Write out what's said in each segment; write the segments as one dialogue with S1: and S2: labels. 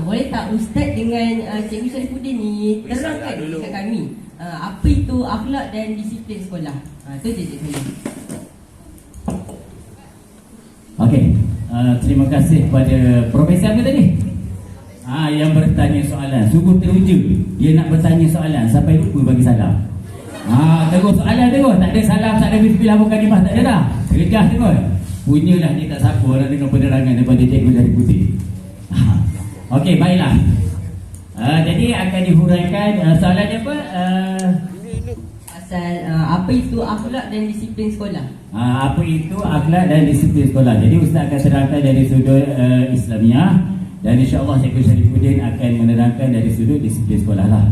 S1: Boleh tak Ustaz dengan Cikgu Syarifuddin ni terangkan dekat kami apa itu akhlak dan disiplin sekolah? Itu je Cikgu saya.
S2: Okey, terima kasih kepada Profesor apa tadi? Yang bertanya soalan. Sungguh teruja dia nak bertanya soalan sampai lupa bagi salam. Terus soalan terus. Tak ada salam, tak ada bismillah bukan imam, tak ada dah. Terjah terus. Punyalah dia tak siapa orang dengar penerangan daripada Cikgu Syarifuddin. Okey, baiklah. Jadi akan dihuraikan soalannya apa?
S1: Apa itu akhlak dan disiplin sekolah?
S2: Apa itu akhlak dan disiplin sekolah? Jadi Ustaz akan terangkan dari sudut Islamiah, dan insya-Allah Cikgu Syarifuddin akan menerangkan dari sudut disiplin sekolah lah.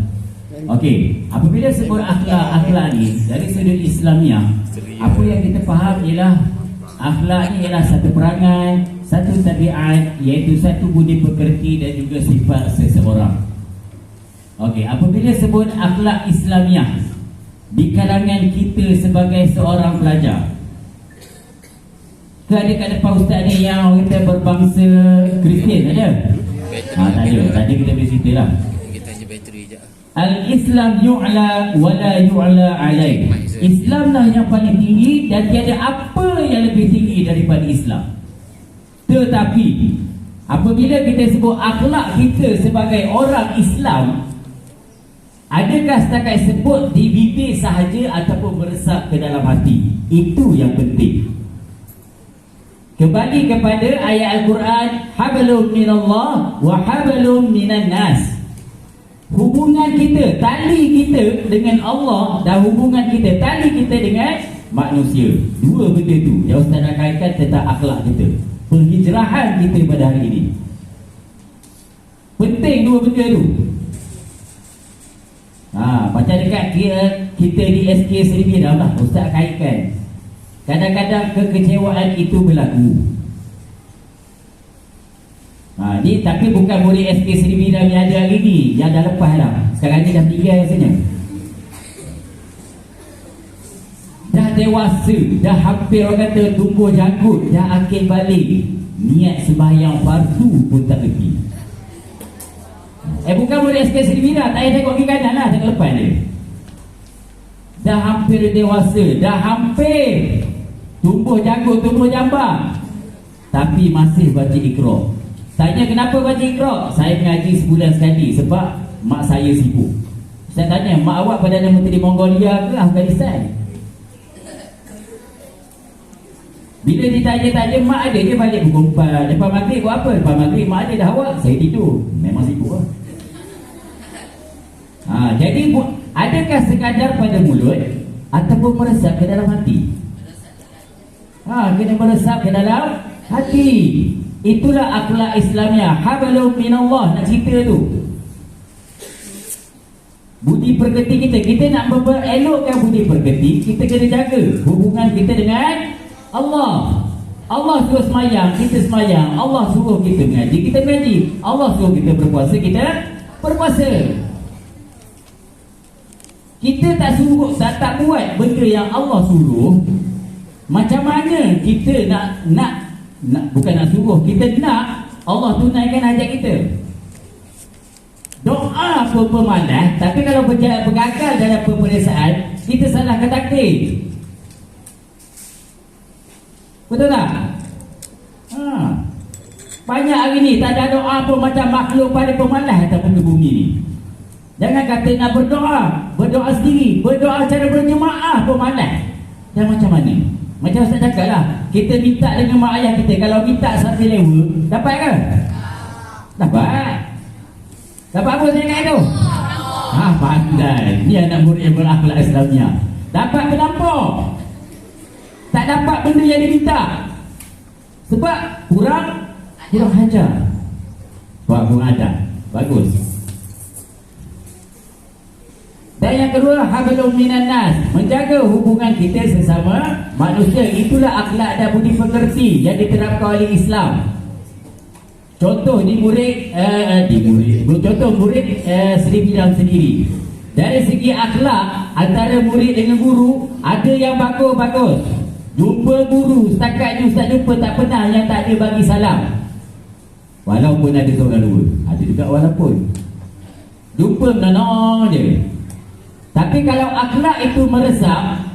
S2: Okey, apabila sebut akhlak ni dari sudut Islamiah, apa yang kita faham ialah akhlak ni ialah satu perangai, satu tabiat, iaitu satu budi pekerti dan juga sifat seseorang. Okey, apabila sebut akhlak Islamiah di kalangan kita sebagai seorang pelajar, ke ada kat depan Ustaz ni yang kita berbangsa Kristian ada? Tak ada, tadi kita bercerita lah. Al-Islam yu'la wa la yu'la alaih. Islam lah yang paling tinggi dan tiada apa yang lebih tinggi daripada Islam. Tetapi apabila kita sebut akhlak kita sebagai orang Islam, adakah setakat sebut di bibir sahaja ataupun meresap ke dalam hati? Itu yang penting. Kembali kepada ayat Al-Quran, hablum minallah wa hablum minan nas. Hubungan kita, tali kita dengan Allah dan hubungan kita, tali kita dengan manusia. Dua benda tu yang Ustaz nak kaitkan tentang akhlak kita, penghijrahan kita pada hari ini. Penting dua benda tu. Macam dekat kita di SK Serbi dah lah Ustaz kaitkan. Kadang-kadang kekecewaan itu berlaku. Ni tapi bukan murid SK Serbi dah yang ada hari ni, yang dah lepas dah. Sekarang ni dah tinggal rasanya. Dah dewasa, dah hampir orang kata tumbuh janggut, dah akil balik. Niat sembahyang fardu pun tak reti. Bukan murid SK Serbi dah, tak payah tengok kiri kanan lah, tengok lepas dia. Dah hampir dewasa, dah hampir tumbuh janggut, tumbuh jambang, tapi masih baca Iqra. Tanya kenapa baca Iqra? Saya mengaji sebulan sekali sebab mak saya sibuk. Saya tanya, mak awak Perdana Menteri Mongolia ke Afghanistan? Bila ditanya-tanya mak ada, dia balik pukul 4. Lepas maghrib buat apa? Lepas maghrib mak ada dah awak. Saya tidur. Memang sibuk lah. Jadi adakah sekadar pada mulut ataupun meresap ke dalam hati? Kena meresap ke dalam hati. Itulah akhlak Islamiah. Hablum minallah, nak cerita tu. Budi pekerti kita nak elokkan budi pekerti, kita kena jaga hubungan kita dengan Allah. Allah suruh semayang, kita semayang. Allah suruh kita mengaji, kita mengaji. Allah suruh kita berpuasa, kita berpuasa. Kita tak suruh, tak buat benda yang Allah suruh. Macam mana kita nak bukan nak suruh, kita nak Allah tunaikan hajat kita. Doa pun pemalas, tapi kalau bergagal dalam peperiksaan, kita salahkan takdir. Betul tak? Banyak hari ni tak ada doa pun macam makhluk pada pemalas ataupun ke bumi ni. Jangan kata nak berdoa sendiri, berdoa cara berjemaah pun malas. Dan macam mana? Macam Ustaz cakap lah, kita minta dengan mak ayah kita. Kalau minta sampai lewa, dapat ke? Dapat. Dapat apa saya kata tu? Pandai. Ni anak murid yang berakhlak Islamiah. Dapat berdampur. Tak dapat benda yang diminta. Sebab kurang hajar. Sebab kurang ajar. Bagus. Dan yang kedua, hablum minan nas, menjaga hubungan kita sesama manusia. Itulah akhlak dan budi pekerti yang diterapkan oleh Islam. Contoh di murid Sri Bidang sendiri. Dari segi akhlak antara murid dengan guru, ada yang bagus. Jumpa guru, setakat ni Ustaz jumpa tak pernah yang tak ada bagi salam. Walaupun ada seorang dua, ada juga walaupun jumpa menonong je. Tapi kalau akhlak itu meresap,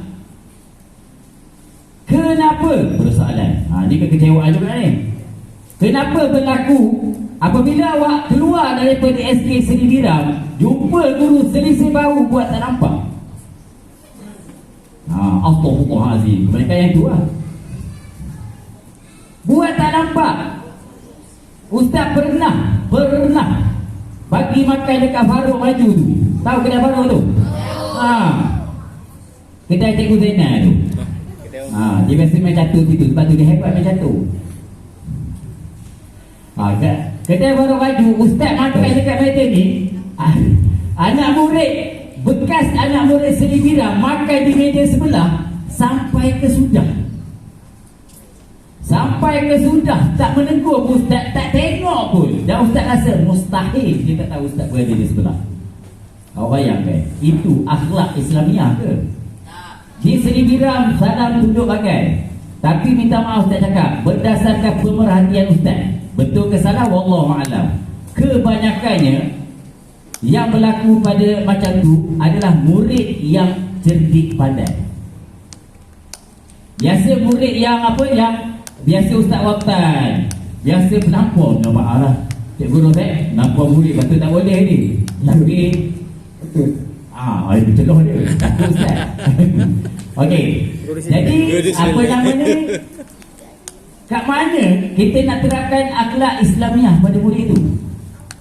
S2: kenapa? Persoalan. Ni kekecewaan juga ni. Kenapa berlaku apabila awak keluar daripada SK Seri Biram, jumpa guru selisih bahu buat tak nampak? Astaghfirullahaladzim. Kebanyakan yang tu lah. Buat tak nampak. Ustaz pernah bagi makan dekat Faruk Maju tu. Tahu kedai Faruk tu? Kedai Cikgu Zainal tu. Dia biasa main catur situ. Sebab tu dia hebat main catur. Kedai Faruk Maju, Ustaz makan dekat meja ni. Anak murid, bekas anak murid Seri Biram makan di meja sebelah sampai ke sudah. Sampai ke sudah tak menegur Ustaz, tak tengok pun. Dan Ustaz rasa mustahil dia tak tahu Ustaz berada di sebelah. Kau bayangkan, itu akhlak Islamiah ke? Di Seri Biram salam tunduk bagai. Tapi minta maaf Ustaz cakap, berdasarkan pemerhatian Ustaz, betul ke salah wallahualam, kebanyakannya yang berlaku pada macam tu adalah murid yang cerdik pandai. Biasa murid yang biasa Ustaz Watan, biasa penampung, nampak lah Cikgu Rozek, nampak murid betul tak boleh ni. Tapi itu celoh dia takut Ustaz. Okey, jadi apa namanya, kat mana kita nak terapkan akhlak Islamiah pada murid itu?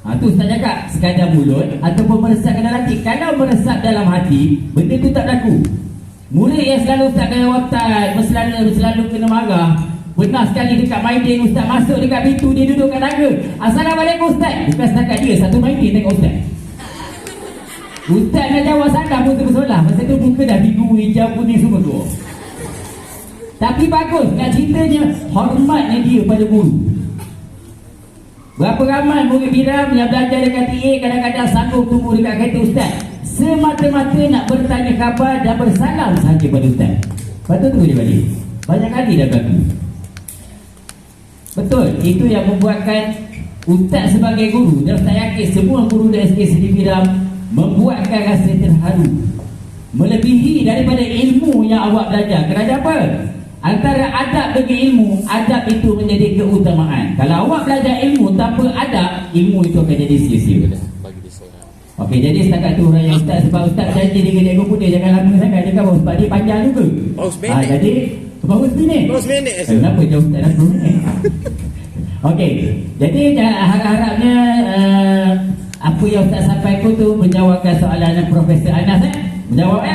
S2: Tu Ustaz cakap, sekadar mulut ataupun meresap dalam hati. Kalau meresap dalam hati, benda tu tak berlaku. Murid yang selalu Ustaz kena waftan, selalu kena marah. Pernah sekali dekat Maidin, Ustaz masuk dekat pintu, dia duduk kat tangga. Assalamualaikum Ustaz. Bukan setakat dia, satu Maidin tengok Ustaz. Ustaz nak jawab salam pun terbesolah. Masa tu muka dah biru, hijau, kuning semua tu. Tapi bagus, nak ceritanya hormatnya dia pada guru. Berapa ramai murid Biram yang belajar dekat TA kadang-kadang sanggup tunggu dekat kereta Ustaz semata-mata nak bertanya khabar dan bersalam sahaja pada Ustaz. Lepas tu tunggu dia balik. Banyak kali dah berlaku. Betul, itu yang membuatkan Ustaz sebagai guru, dan Ustaz yakin semua guru di SK Seri Biram membuatkan rasa terharu melebihi daripada ilmu yang awak belajar. Kerana apa? Antara adab dengan ilmu, adab itu menjadi keutamaan. Kalau awak belajar ilmu tanpa adab, ilmu itu akan jadi sia-sia. Okey, jadi setakat tu orang yang Ustaz, sebab Ustaz janji dengan cikgu pun dia jangan lama sangat. Dia kata sebab dia panjang juga. Jadi bagus minit. Kenapa jauh Ustaz dah 10 minit? Okey, jadi harap-harapnya apa yang Ustaz sampaikan tu menjawabkan soalan Profesor Anas. Menjawab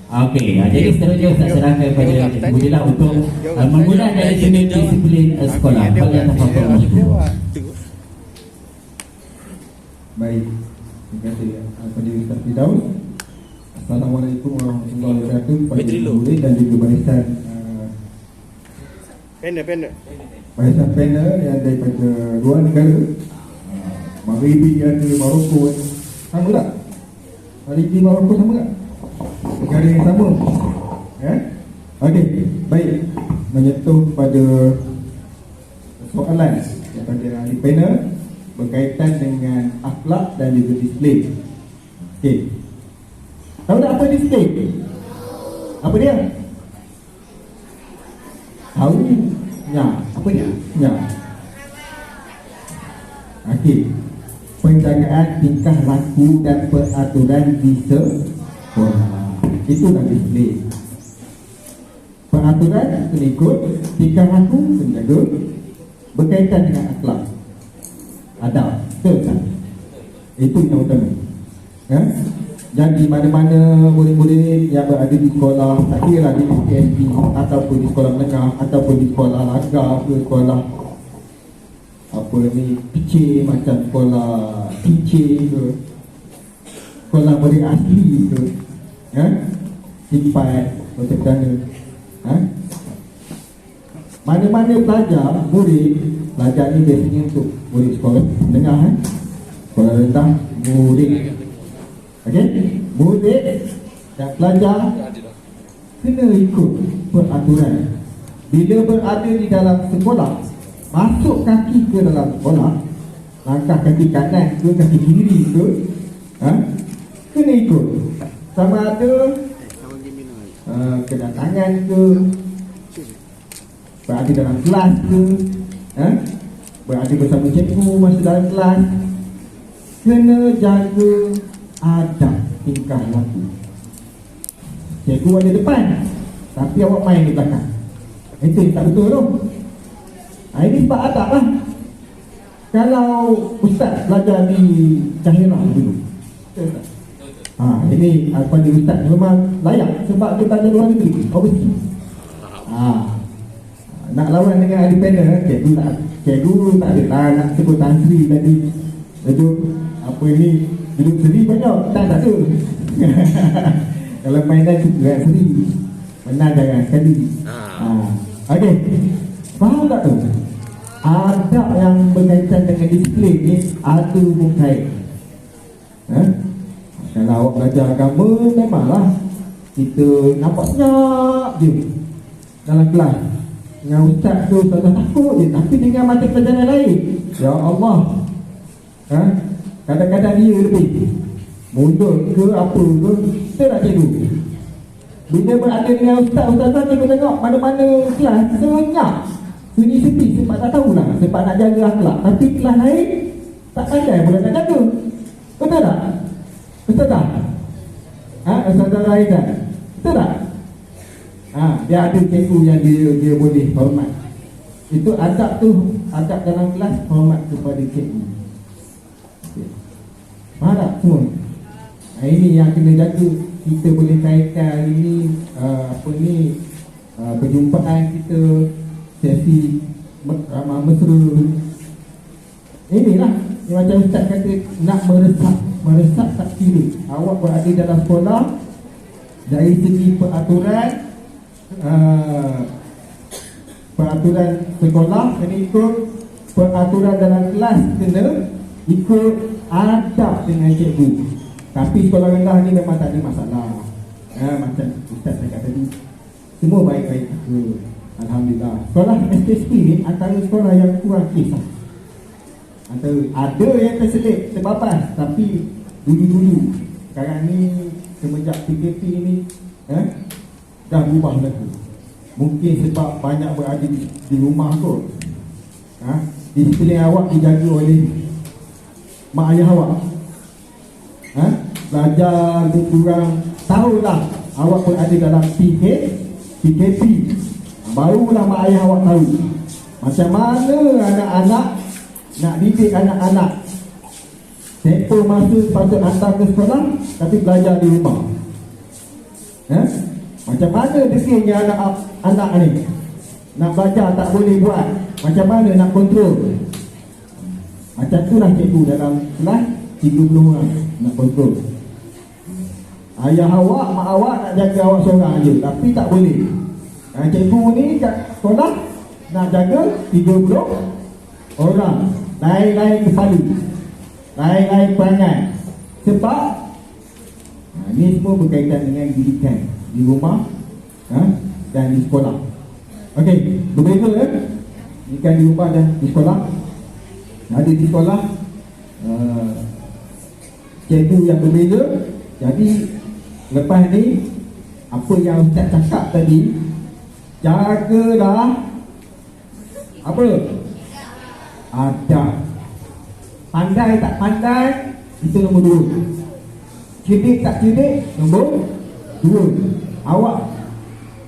S2: Okey, jadi seterusnya Ustaz serahkan kepada Cikgu Dila untuk memulai dari sini disiplin sekolah.
S3: Baik, terima kasih kepada Ustaz Firdaus. Assalamualaikum warahmatullahi wabarakatuh kepada murid dan juga barisan barisan panel yang daripada luar negara, Maghribi ada Morocco. Sama tak? Maghribi Morocco sama tak? Negara yang sama. Okey, baik. Menyentuh pada soalan daripada ahli panel berkaitan dengan akhlak dan juga disiplin. Okey. Tahu tak apa disiplin? Apa dia? Tahu? Ya. Apa dia? Ya. Okey. Penjagaan tingkah laku dan peraturan di sekolah. Itulah disiplin. Peraturan pengikut, tingkah laku penjaga, berkaitan dengan akhlak, adab. Betul tak? Itu yang utama. Jadi mana-mana murid-murid yang berada di sekolah, tak kira di SPSP ataupun di sekolah menengah ataupun di sekolah laga ke sekolah apa ni kecil macam sekolah teaching ke, sekolah murid asli ke, simpan macam mana, mana-mana pelajar murid, pelajar ni biasanya untuk murid sekolah menengah, sekolah rendah, murid murid dan pelajar kena ikut peraturan. Bila berada di dalam sekolah, masuk kaki ke dalam sekolah, langkah kaki kanan ke kaki kiri ke, kena ikut. Sama ada kena tangan ke, berada dalam kelas ke, berada bersama cikgu masa dalam kelas, kena jaga adab tingkah laku. Cikgu ada depan, tapi awak main di belakang. Itu tak betul tu. Ini sebab adab lah. Kalau ustaz belajar di Cahirah dulu, ini pada ustaz memang layak sebab dia belajar luar negeri. Obviously. Nak lawan dengan ahli panel, cikgu tak ada lah nak sebut Tan Sri tadi. Duduk apa ini, duduk Sri banyak, tak ada. Kalau mainan juga Sri, menang jangan sekali. Okey, faham tak tu? Adab yang berkaitan dengan disiplin ni ada berkait. Kalau awak belajar agama, memanglah kita nampak senyap je dalam kelas. Dengan ustaz tu tak takut je, tapi dengan mata pelajaran lain, ya Allah, kadang-kadang dia lebih mulut ke apa ke, kita tak cikgu. Bila berada dengan ustaz-ustazah, cikgu tengok mana-mana kelas senyap, sunyi sepi, sebab tak tahulah, sebab nak jaga akhlak. Tapi kelas lain tak pandai pula nak jaga. Betul tak? Betul tak? Ustazah Raizan, betul tak? Dia ada cikgu yang dia boleh hormat. Itu adab tu, adab dalam kelas, hormat kepada cikgu. Faham tak semua? Ini yang kena jaga. Kita boleh kaitkan ini perjumpaan kita, sesi ramah mesra. Inilah yang macam ustaz kata, nak meresap tak kira. Awak berada dalam sekolah, dari segi peraturan sekolah kena ikut, peraturan dalam kelas kena ikut, adab dengan cikgu. Tapi sekolah rendah ni memang tak ada masalah. Macam ustaz cakap tadi, semua baik-baik. Alhamdulillah. Sekolah SKSP ni antara sekolah yang kurang kisah. Antara ada yang terselit, terbabas, tapi dulu-dulu. Sekarang ni semenjak PKP ni dah berubah lagi. Mungkin sebab banyak berada di rumah kot. Disiplin awak dijaga oleh mak ayah awak. Belajar lebih kurang tahulah awak berada dalam PKP. Barulah mak ayah awak tahu macam mana anak-anak nak didik anak-anak. Tempoh masa patut hantar ke sekolah, tapi belajar di rumah. Macam mana dekatnya anak-anak ni nak belajar tak boleh buat, macam mana nak kontrol. Macam itulah cikgu dalam kelas 30 orang nak kontrol. Ayah awak, mak awak nak jaga awak seorang je, tapi tak boleh. Cikgu ni kat sekolah nak jaga 30 orang. Lain-lain kepala, lain-lain perangai. Sebab ni semua berkaitan dengan didikan di rumah dan di sekolah. Okey, berbeza didikan di rumah dan di sekolah. Ada di sekolah cikgu yang berbeza. Jadi lepas ni, apa yang ustaz cakap tadi, jagalah apa? Adab. Pandai tak pandai, itu nombor 2. Cerdik tak cerdik, nombor 2. Awak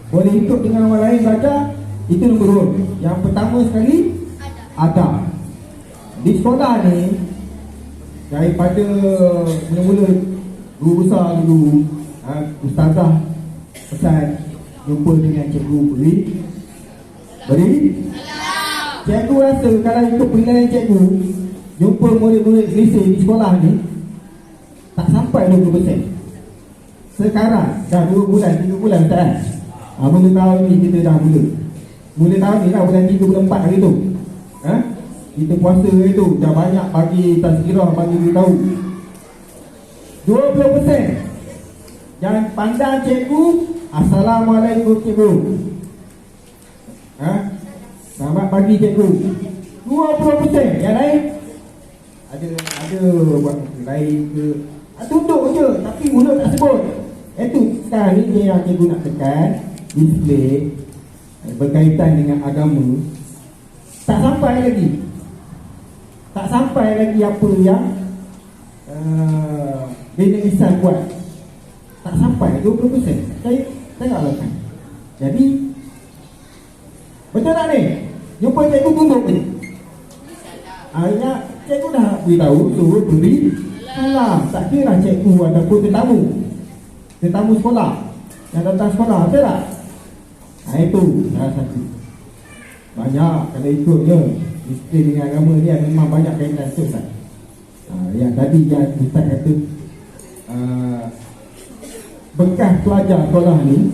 S3: boleh ikut dengan orang lain belajar, itu nombor 2. Yang pertama sekali, adab. Di sekolah ni, daripada mula-mula guru besar dulu, ustazah pesan jumpa dengan cikgu beri. Cikgu rasa kalau ikut penilaian cikgu, jumpa murid-murid selesa di sekolah ni tak sampai 20%. Sekarang dah 2 bulan, 3 bulan tak? Mula tahun ni kita dah mula tahun ni lah, bulan 3, bulan 4 hari tu kita puasa hari tu, dah banyak bagi tazkirah, bagi beritahu. 20% yang pandang cikgu, Assalamualaikum cikgu, selamat pagi cikgu. 20% yang lain ada buat lain ke, tunduk je tapi mulut tak sebut. Itu sekarang ni yang cikgu nak tekan, display berkaitan dengan agama. Tak sampai lagi apa yang Bina Ihsan buat. Tak sampai 20%. Saya tak lakukan. Jadi betul tak ni? Jumpa cikgu tunduk ni. Akhirnya cikgu dah beritahu suruh beri salam. Tak kira cikgu ataupun tetamu sekolah yang datang sekolah, betul tak? Itu salah satu. Banyak kalau ikutnya disiplin dengan agama dia memang banyak kaitan tu, Ustaz. Yang tadi yang Ustaz kata bekas pelajar sekolah ni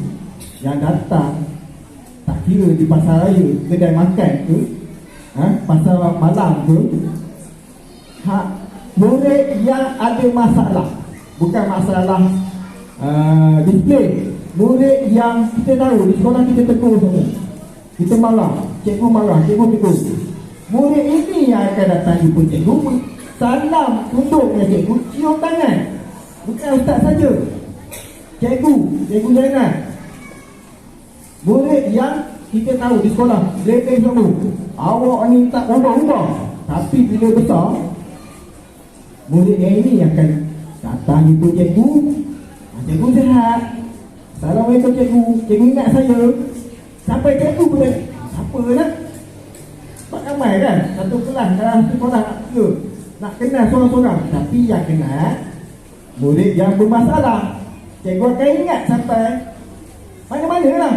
S3: yang datang, tak kira di pasar raya, kedai makan tu, pasar malam tu, murid yang ada masalah, bukan masalah disiplin. Murid yang kita tahu di sekolah kita tegur semua, kita marah, cikgu marah, cikgu tegur. Murid ini yang akan datang jumpa cikgu, salam, tunduk dengan cikgu, cium tangan. Bukan ustaz saja, cikgu jangan. Murid yang kita tahu di sekolah, lebih semua, awak ni tak ubah-ubah. Tapi bila besar, murid yang ini akan datang jumpa cikgu. Cikgu sihat, assalamualaikum cikgu, cikgu ingat saya. Sampai cikgu pun siapa nak? Sebab ramai kan, satu kelas dalam sekolah nak kenal seorang-seorang. Tapi yang kenal murid yang bermasalah, cikgu akan ingat sampai mana-mana lah.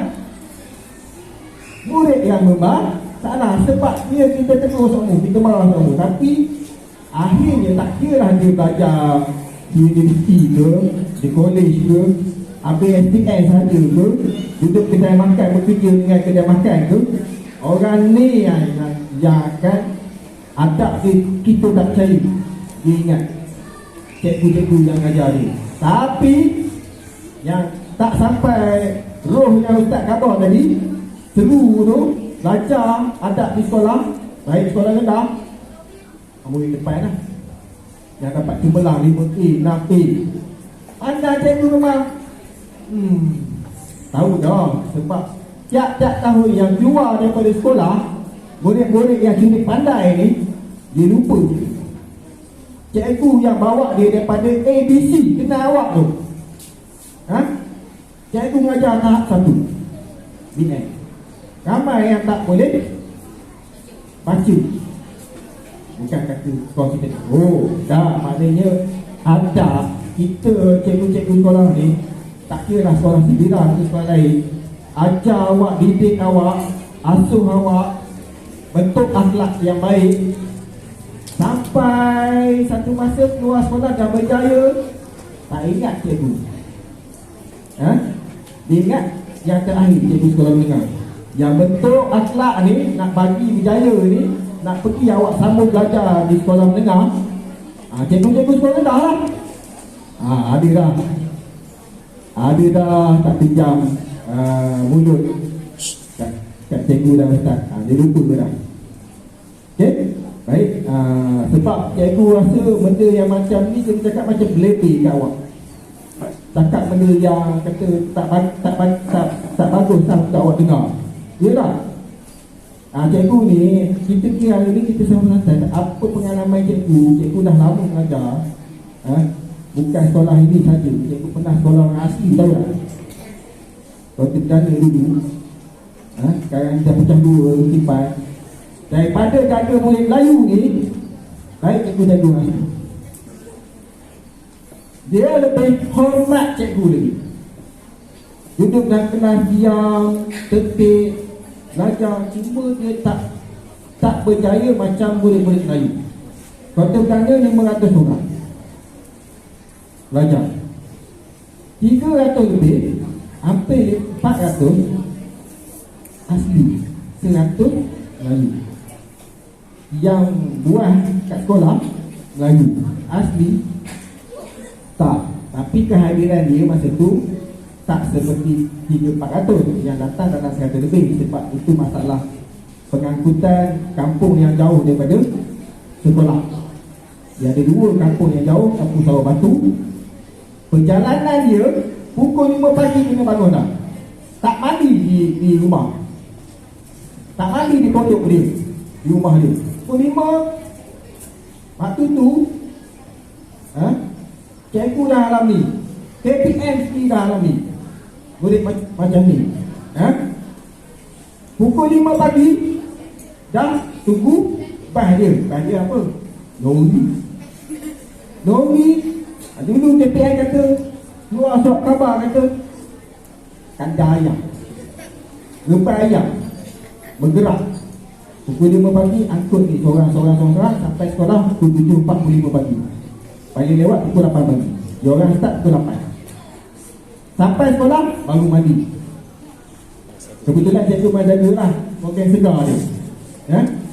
S3: Murid yang bermasalah, sebab dia kita tegur semua, kita marah semua. Tapi akhirnya tak kira lah dia belajar di universiti ke, di college ke, habis STN saja ke, duduk kedai makan, bekerja dengan kedai makan ke, orang ni yang akan adab kita tak percaya. Dia ingat cikgu-cikgu yang ajar dia. Tapi yang tak sampai roh yang ustaz khabar tadi, seru tu, belajar adab di sekolah, baik sekolah rendah, murid depan lah, yang dapat cemerlang 5A, 6A. Anda cikgu memang tahu dah. Sebab tiap-tiap tahun yang keluar daripada sekolah, murid-murid yang cerdik pandai ni, dia lupa cikgu yang bawa dia daripada ABC, kenal awak tu, cikgu mengajar tahap 1 BN. Ramai yang tak boleh baca. Bukan kata kau kita, dah maknanya ada kita cikgu-cikgu sekolah ni, tak kira sekolah sendiri atau sekolah lain, ajar awak, didik awak, asuh awak bentuk akhlak yang baik. Sampai satu masa keluar sekolah dah berjaya, tak ingat cikgu. Dia ingat yang terakhir cikgu sekolah menengah. Yang bentuk akhlak ni, nak bagi berjaya ni, nak pergi awak sambung belajar di sekolah menengah, cikgu-cikgu sekolah rendah lah. Ada dah tak pinjam mulut kat cikgu dan ustaz. Dia lupa dah. Okay? Baik. Sebab cikgu rasa benda yang macam ni, kita cakap macam belepih kat awak. Cakap benda yang kata tak bagus tak untuk awak dengar. Ya tak? Cikgu ni, kita kira hari ni kita sama santai. Apa pengalaman cikgu dah lama mengajar. Bukan sekolah ini saja, cikgu pernah sekolah orang asli, tahu tak? Kota Perdana dulu, sekarang dah pecah dua, tipan. Daripada jaga murid Melayu ni, baik cikgu jaga orang asli. Dia lebih hormat cikgu lagi. Duduk dan kelas diam, tertib, belajar. Cuma dia tak berjaya macam murid-murid Melayu. Kota Perdana 500 orang belajar, 300 lebih, hampir 400 asli, 100 Melayu. Yang buah kat sekolah Melayu, asli tak. Tapi kehadiran dia masa tu tak seperti 300-400 yang datang dalam 100 lebih. Sebab itu masalah pengangkutan kampung yang jauh daripada sekolah. Dia ada dua kampung yang jauh, kampung Sawah Batu. Perjalanan dia pukul 5 pagi kena bangun dah. Tak mandi di rumah. Tak mandi di pondok dia, di rumah dia. Pukul 5. Waktu tu cikgu dah alami, KPM sendiri dah alami murid macam ni. Pukul 5 pagi dah tunggu bas dia apa? Lori. Dulu KPM kata keluar surat khabar kata kandar ayam, lempas ayam bergerak. Pukul 5 pagi angkut ni seorang sampai sekolah pukul 7.45 pagi. Paling lewat pukul 8 pagi. Dia orang start pukul 8. Sampai sekolah baru mandi. Kebetulan cikgu menjaga lah program segar dia.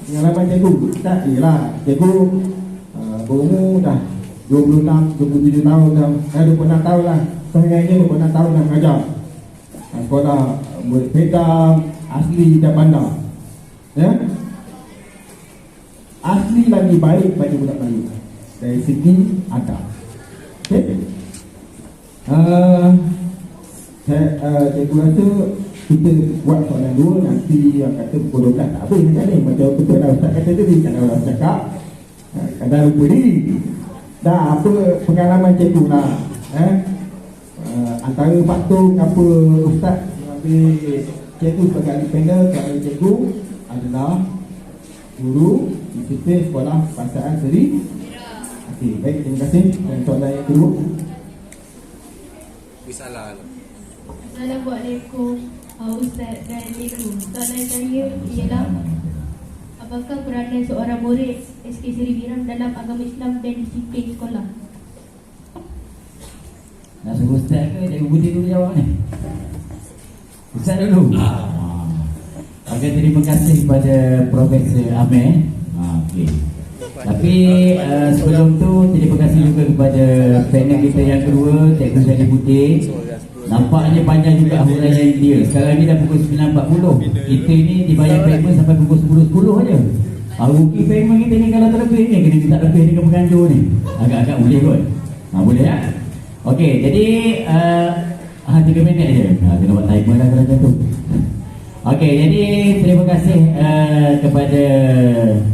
S3: Pengalaman cikgu tak ialah cikgu berumur dah 26, 27 tahun dah. 26 tahun lah. Sebenarnya 26 tahun dah mengajar. Sekolah murid Pedang, asli dan bandar. Asli lagi baik pada budak Melayu dari segi adab. Okay. Cikgu rasa kita buat soalan dua, nanti yang kata pukul 12 tak habis macam ni. Macam betul dah Ustaz kata tadi, kadang orang cakap kadang lupa diri. Dah apa pengalaman cikgu lah. Antara faktor apa Ustaz ambil cikgu sebagai ahli panel, kerana cikgu adalah guru disiplin sekolah Pasaan Seri. Okey, baik, terima kasih. Dan soalan yang kedua.
S4: Assalamualaikum Ustaz dan Cikgu. Soalan saya ialah, apakah peranan seorang murid SK Seri Biram dalam agama Islam dan disiplin sekolah?
S2: Nak suruh Ustaz ke Cikgu Budi dulu jawab ni? Ustaz dulu. Okay, terima kasih kepada Profesor Amir. Okay. Tapi sebelum tu terima kasih juga kepada panel kita yang kedua, Cikgu Syarif Budi. Nampaknya panjang juga huraian dia. Sekarang ni dah pukul 9.40. Kita ni dibayar payment sampai pukul 10.10 aja. Rugi payment kita ni kalau terlebih ni, kena minta lebih dengan penganjur ni. Agak-agak boleh kot. Boleh tak? Okey, jadi 3 minit je. Kena buat timer dah kalau macam tu. Okey, jadi terima kasih kepada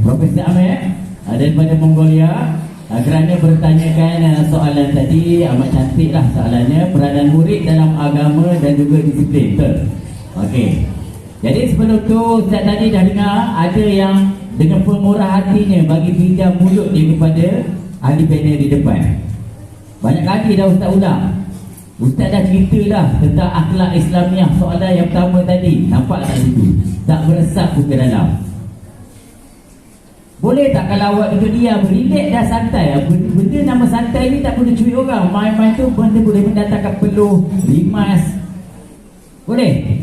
S2: Profesor Amir daripada Mongolia kerana bertanyakan soalan tadi. Amat cantik lah soalannya, peranan murid dalam agama dan juga disiplin. Betul? Okey, jadi sebelum tu Ustaz tadi dah dengar ada yang dengan pemurah hatinya bagi pinjam mulut dia kepada ahli panel di depan. Banyak kali dah Ustaz ulang. Ustaz dah cerita dah tentang akhlak Islamiah. Soalan yang pertama tadi, nampak tak situ? Tak meresap ke dalam. Boleh tak kalau awak duduk diam, relax dah, santai. Benda nama santai ni tak perlu cuit orang. Main-main tu benda boleh mendatangkan peluh, rimas. Boleh?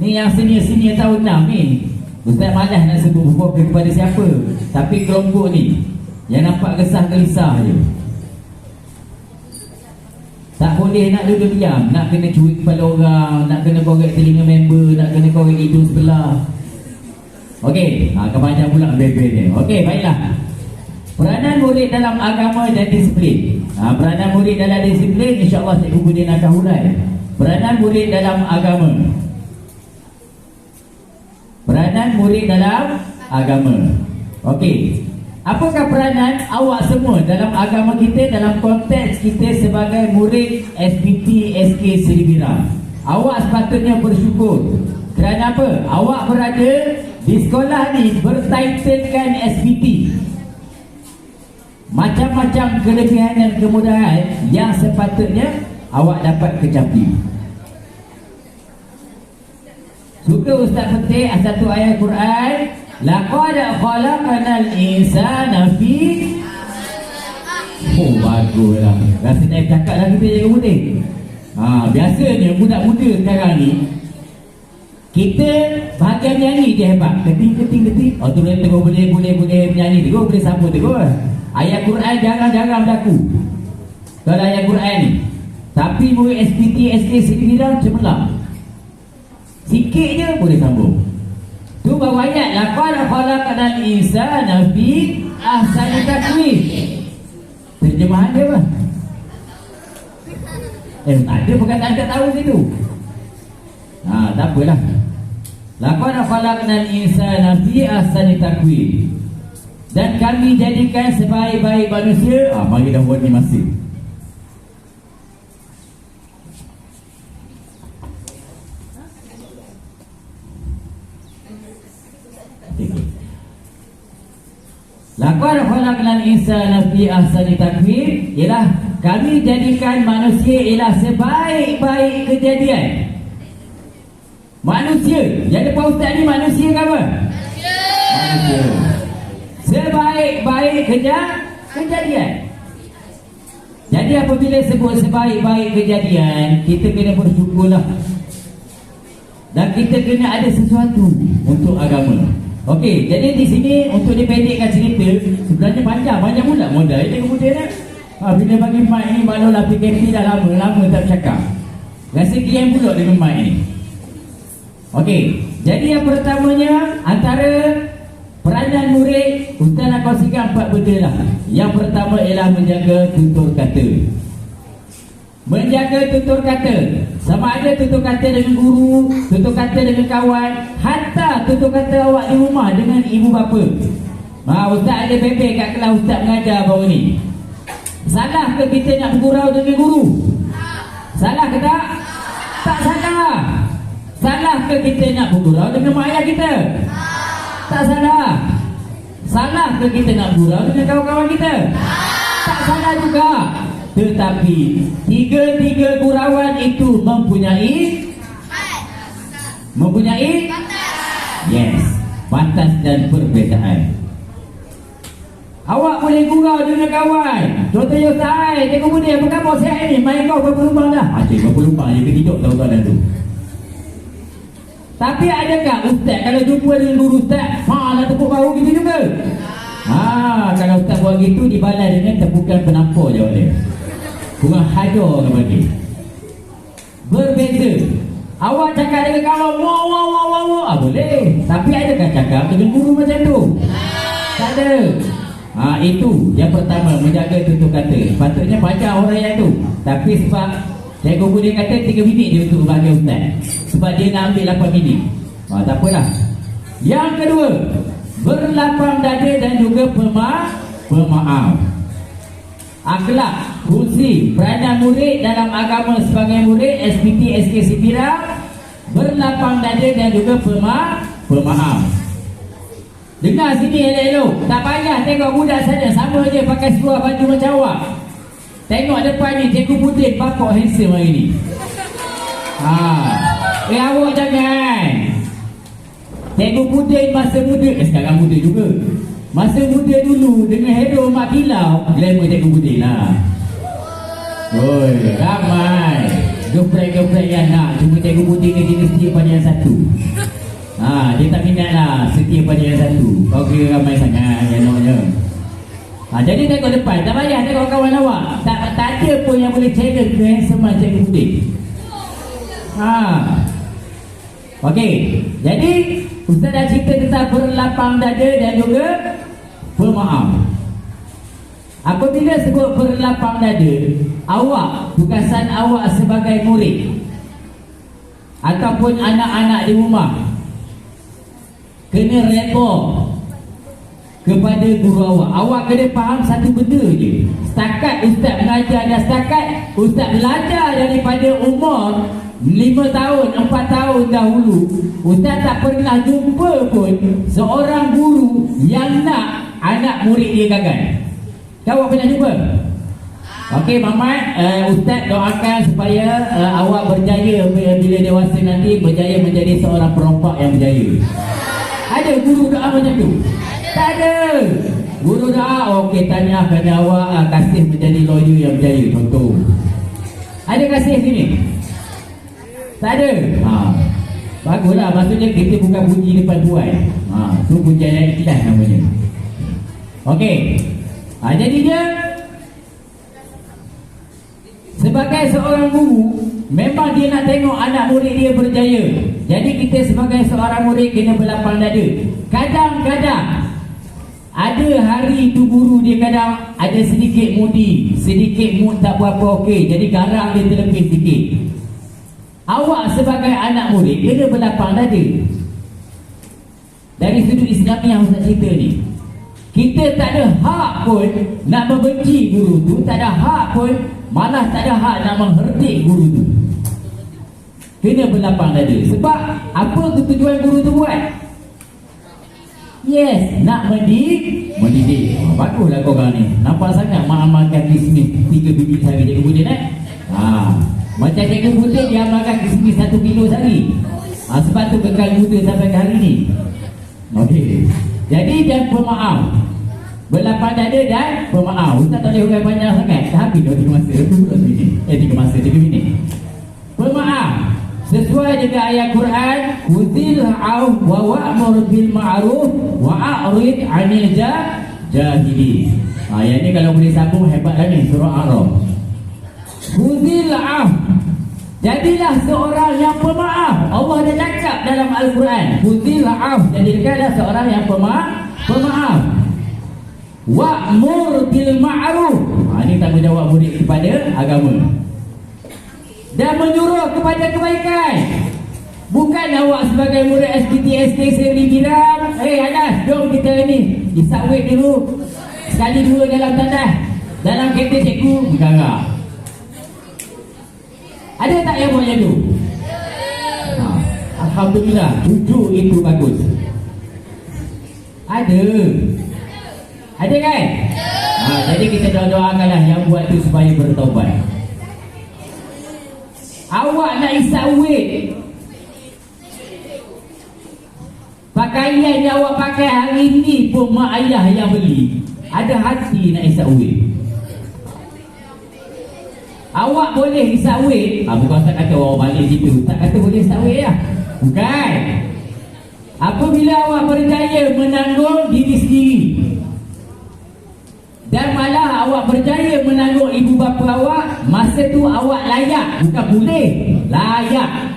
S2: Ni yang senior-senior tahun 6 ni, Ustaz malas nak sebut buku kepada siapa. Tapi kelompok ni yang nampak kesah gelisah je. Tak boleh nak duduk diam, nak kena cuit kepala orang, nak kena korek telinga member, nak kena korek hidung sebelah. Okey, kepanjang pula bebel ni. Okey, baiklah. Peranan murid dalam agama dan disiplin. Peranan murid dalam disiplin, insya-Allah Cikgu Budin akan hurai. Peranan murid dalam agama. Peranan murid dalam agama. Okey. Apakah peranan awak semua dalam agama kita, dalam konteks kita sebagai murid SPT SK Seri Biram? Awak sepatutnya bersyukur. Kerana apa? Awak berada di sekolah ni bertitlekan SPT. Macam-macam kelebihan dan kemudahan yang sepatutnya awak dapat kecapi. Suka Ustaz petik satu ayat Quran, laqad khalaqnal insana fi. Baguslah. Rasanya cakap lagi kita Cikgu Putih. Biasanya budak-muda sekarang ni, kita bahagian nyanyi dia hebat. Keting. Tu boleh tegur, boleh menyanyi tegur, boleh sambut tegur. Ayat Quran jarang-jarang berlaku kalau ayat Quran ni. Tapi murid SPT SK Seri Biram cemerlang. Sikit je boleh sambung. Tu baru ayat laqad khalaqnal insana fi ahsani taqwim. terjemahan dia apa? Ada perkataan tak tahu situ. Tak apalah. Laqad khalaqnal insana fi ahsani taqwim. Dan kami jadikan sebaik-baik manusia. Mari dah buat ni masih. Laqad khalaqnal insana fi ahsani taqwim, ialah kami jadikan manusia ialah sebaik-baik kejadian. Manusia. Jadi Pak Ustaz ni manusia ke apa? Manusia. Sebaik-baik kejadian. Jadi apabila sebut sebaik-baik kejadian, kita kena bersyukurlah. Dan kita kena ada sesuatu untuk agama. Okey, jadi di sini untuk dipendekkan cerita, sebenarnya panjang pula modal ini kemudian bila bagi mic ni maknanya PKP dah lama tak cakap. Rasa kian pula dengan mic ni. Okey, jadi yang pertamanya antara peranan murid, Ustaz nak kongsikan 4 benda lah. Yang pertama ialah menjaga tutur kata. Menjaga tutur kata. Sama ada tutur kata dengan guru, tutur kata dengan kawan, hatta tutur kata awak di rumah dengan ibu bapa. Ustaz ada bebek kat kelas Ustaz mengajar baru ni. Salah ke kita nak bergurau dengan guru? Salah ke tak? Tak salah. Salah ke kita nak bergurau dengan mak ayah kita? Tak salah. Salah ke kita nak bergurau dengan kawan-kawan kita? Tak salah juga. Tetapi tiga-tiga gurauan itu mempunyai yes, batas dan perbezaan. Awak boleh gurau dengan kawan. Contohnya Ustaz, cikgu Budi, apa khabar sihat ni? Main kau berapa lubang dah? Cikgu berapa lubang je ketidur tahu-tahu tu. Tapi adakah Ustaz kalau jumpa dengan guru Ustaz, nak tepuk bahu gitu juga? Kalau Ustaz buat gitu dibalas dengan tepukan penampar je oleh. Kurang hajar ke bagi. Berbeza. Awak cakap dengan kawan, wow, boleh. Tapi adakah cakap dengan guru macam tu? Tak ada. Itu yang pertama, menjaga tutur kata. Patutnya baca orang yang tu. Tapi sebab cikgu Budi kata 3 minit dia untuk bagi Ustaz. Sebab dia nak ambil 8 minit. Tak apalah. Yang kedua, berlapang dada dan juga pemaaf. Akhlak, fungsi, peranan murid dalam agama sebagai murid SPT SK Sipira, berlapang dada dan juga pemaaf. Dengar sini elok-elok. Tak payah tengok budak saja, sama je pakai seluar baju macam awak. Tengok depan ni Cikgu Putih bakok handsome hari ni. Awak jangan. Cikgu Putih masa muda, sekarang muda juga. Masa muda dulu dengan hero Mak Kilau, glamour Cikgu Putih lah. Ramai geprek-geprek yang nak. Cuma Cikgu Putih ni jenis setia pada yang satu. Dia tak minat lah setia pada yang satu. Kau kira ramai sangat eloknya. Jadi tengok depan, tak payah tengok kawan awak. Tak ada pun yang boleh challenge ke handsome Cikgu Putih. Okey, jadi Ustaz dah cerita tentang berlapang dada dan juga pemaaf. Apabila sebut berlapang dada, awak, tugasan awak sebagai murid ataupun anak-anak di rumah kena redha kepada guru awak. Awak kena faham satu benda je. Setakat Ustaz mengajar dan setakat Ustaz belajar daripada umur 5 tahun, 4 tahun dahulu, Ustaz tak pernah jumpa pun seorang guru yang nak anak murid dia gagal. Kau awak pernah jumpa? Okey Mamat, Ustaz doakan supaya awak berjaya bila dewasa nanti, berjaya menjadi seorang perompak yang berjaya. Ada guru doa macam tu? Tak ada. Guru doa, okey tanya kerana awak kasih menjadi lawyer yang berjaya, contoh. Ada kasih sini? Tak ada. Baguslah, maksudnya kita bukan puji depan tuan. Tu pujian ikhlas namanya. Okey. Jadinya sebagai seorang guru, memang dia nak tengok anak murid dia berjaya. Jadi kita sebagai seorang murid kena berlapang dada. Kadang-kadang Ada hari tu guru dia kadang ada sedikit mudi, sedikit mood tak berapa okey, jadi garang dia terlebih sikit. Awak sebagai anak murid kena berlapang dada. Dari sudut Islamiah Ustaz cerita ni, kita tak ada hak pun nak membenci guru tu, tak ada hak pun, malah tak ada hak nak mengherdik guru tu. Kena berlapang dada. Sebab apa tujuan guru tu buat? Yes, nak mendidik. Baguslah korang ni. Nampak sangat mengamalkan kismis 3 biji sehari cikgu Budin macam cikgu Budin dia amalkan kismis 1 kilo sehari. Sebab tu kekal muda sampai ke hari ni. Okey. Jadi dan pemaaf. Berlapang dada dan pemaaf. Ustaz tak boleh huraikan panjang sangat. Habis dah 3 masa. 3 masa 3 minit. Pemaaf. Sesuai dengan ayat Quran, "Khudhil 'af wa wa'mur bil ma'ruf wa a'rid 'anil jahili." Ayat ni kalau boleh sambung hebatlah ni, surah Al-A'raf. Khudhil 'af. Jadilah seorang yang pemaaf. Allah dah cakap dalam Al-Quran, khudhil 'af. Jadilah seorang yang pemaaf. Wa'mur bil ma'ruf. Ini tanggungjawab murid kepada agama. Dan menyuruh kepada kebaikan. Bukan awak sebagai murid SPT SK Seri Biram, Anas, jom kita ni isap wait dulu sekali dua dalam tandas, dalam kereta cikgu bergarak. Ada tak yang buat macam tu? Alhamdulillah, cucu itu bagus. Ada kan? Jadi kita doakanlah yang buat tu supaya bertaubat. Awak nak isap wig, pakaian yang awak pakai hari ni pun mak ayah yang beli. Ada hati nak isap wig. Awak boleh isap wig. Bukan tak kata orang balik situ, tak kata boleh isap wig lah. Bukan. Apabila awak berjaya menanggung diri sendiri, dan malah awak berjaya menanggung ibu bapa awak, masa tu awak layak. Bukan boleh, layak.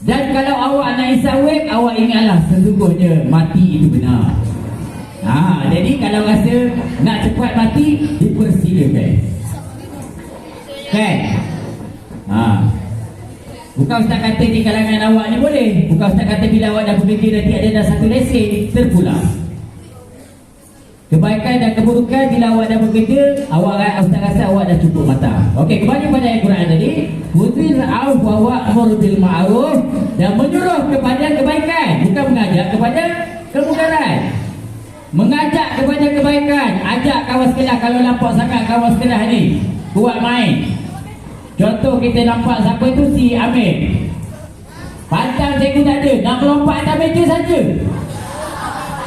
S2: Dan kalau awak nak isap wig, awak ingatlah sesungguhnya mati itu benar. Jadi kalau rasa nak cepat mati, dipersilakan. Kan? Bukan Ustaz kata di kalangan awak ni boleh. Bukan Ustaz kata bila awak dah bekerja nanti ada dah satu lesen, terpulang. Kebaikan dan keburukan bila awak dah bekerja, Ustaz rasa awak dah cukup mata. Okey, kembali pada ayat Quran tadi. Khudhil 'af wa wa'mur bil ma'ruf, dan menyuruh kepada kebaikan, bukan mengajak kepada kemungkaran. Mengajak kepada kebaikan, ajak kawas Kedah. Kalau nampak sangat kawas Kedah ni buat main. Contoh kita nampak siapa tu, si Amir. Pantang cikgu tak ada, nak melompat atas meja saja.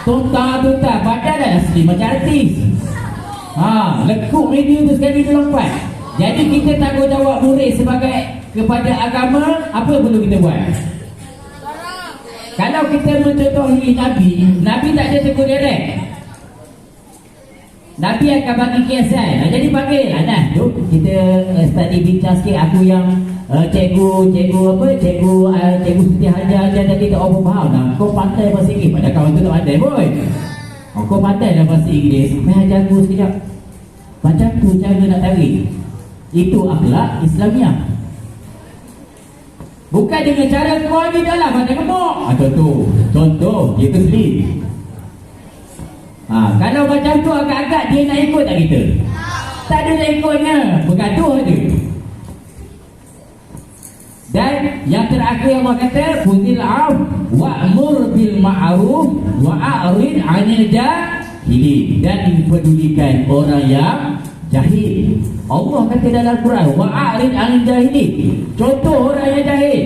S2: Tuntah, badan dah asli macam artis. Lekuk media tu sekali dia lompat. Jadi kita tanggungjawab murid sebagai kepada agama, apa perlu kita buat? Kalau kita mencontohi Nabi tak ada tegur direct. Nabi akan bagi kiasan. Jadi panggil Anas, jom kita study bincang sikit. Aku yang cikgu Siti Hajar tadi tak apa faham dah. Kau pandai bahasa Inggeris, padahal kawan tu tak pandai pun. Kau pandai dah bahasa Inggeris, mai ajar aku sekejap. Macam tu cara nak tarik. Itu akhlak Islamiah. Bukan dengan cara kau ni dah lah macam gemuk. Contoh dia keselit. Kalau macam tu agak-agak dia nak ikut tak kita? Tak ada nak ikutnya, bergaduh je. Dan yang terakhir Allah kata, khudhil 'af wa'mur bil ma'ruf wa a'rid 'anil jahili, dan pedulikan orang yang jahil. Allah kata dalam Quran, wa a'rid 'anil jahili. Contoh orang yang jahil.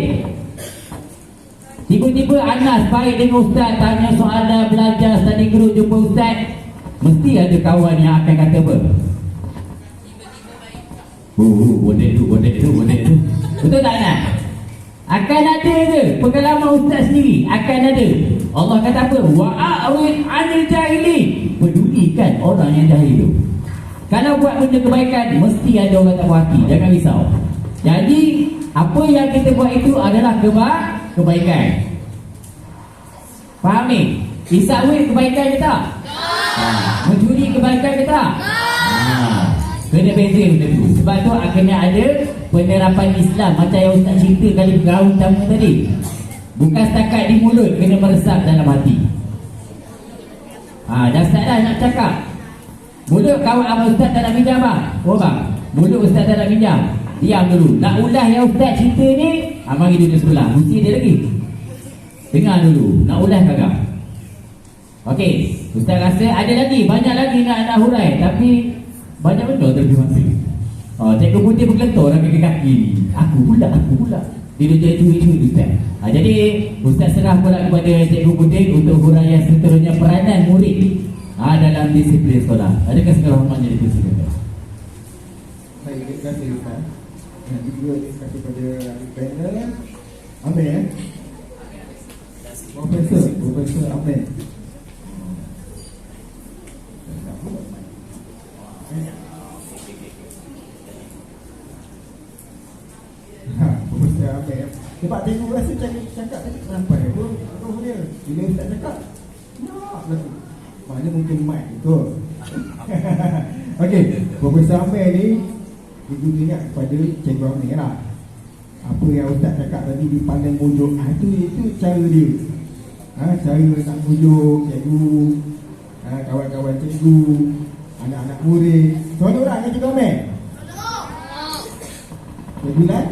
S2: Tiba-tiba Anas baik dengan ustaz, tanya soalan, belajar, study group, jumpa ustaz, mesti ada kawan yang akan kata apa? Bodek tu. Betul tak Anas? Akan ada je pengalaman ustaz sendiri, akan ada. Allah kata apa? Wa'a'rid 'anil jahili, pedulikan orang yang jahil tu. Kalau buat benda kebaikan, mesti ada orang tak puas hati, jangan risau. Jadi apa yang kita buat itu adalah kebaikan. Faham ni? Isap wig kebaikan ke tak? kebaikan ke tak? Kena beza benda tu. Sebab tu akhirnya ada penerapan Islam macam yang Ustaz cerita kali bergaul utama tadi. Bukan setakat di mulut, kena meresap dalam hati. Dah start dah nak cakap. Mulut kawan abang Ustaz tak nak pinjam bang? Oh bang, mulut Ustaz tak nak pinjam. Diam dulu. Nak ulas yang Ustaz cerita ni, abang hidup di sebelah. Mesti dia lagi. Dengar dulu. Nak ulas kagak? Okey, Ustaz rasa ada lagi, banyak lagi nak hurai. Tapi banyak betul terima kasih. Cikgu putih bergelentor dalam kaki ni. Aku pula. Dia jadi cuit-cuit Ustaz. Jadi Ustaz serah pula kepada Cikgu Putih untuk huraian seterusnya peranan murid dalam disiplin sekolah. Adakah segala hormatnya dipersilakan?
S3: Baik, terima kasih Ustaz. Dan juga terima kasih kepada panel Amir. Profesor Amir. Profesor Amir. Sebab cikgu rasa cakap tadi sampai pun roh dia. Bila Ustaz cakap, nak lagi. Mana mungkin mic tu. Okey, Profesor Amir ni ibu ingat kepada Cikgu Amir lah. Apa yang Ustaz cakap tadi di pandang mujuk, itu cara dia. Cara nak mujuk cikgu, kawan-kawan cikgu, anak-anak murid. Seronok tak dengan Cikgu Amir? Cikgu Lan?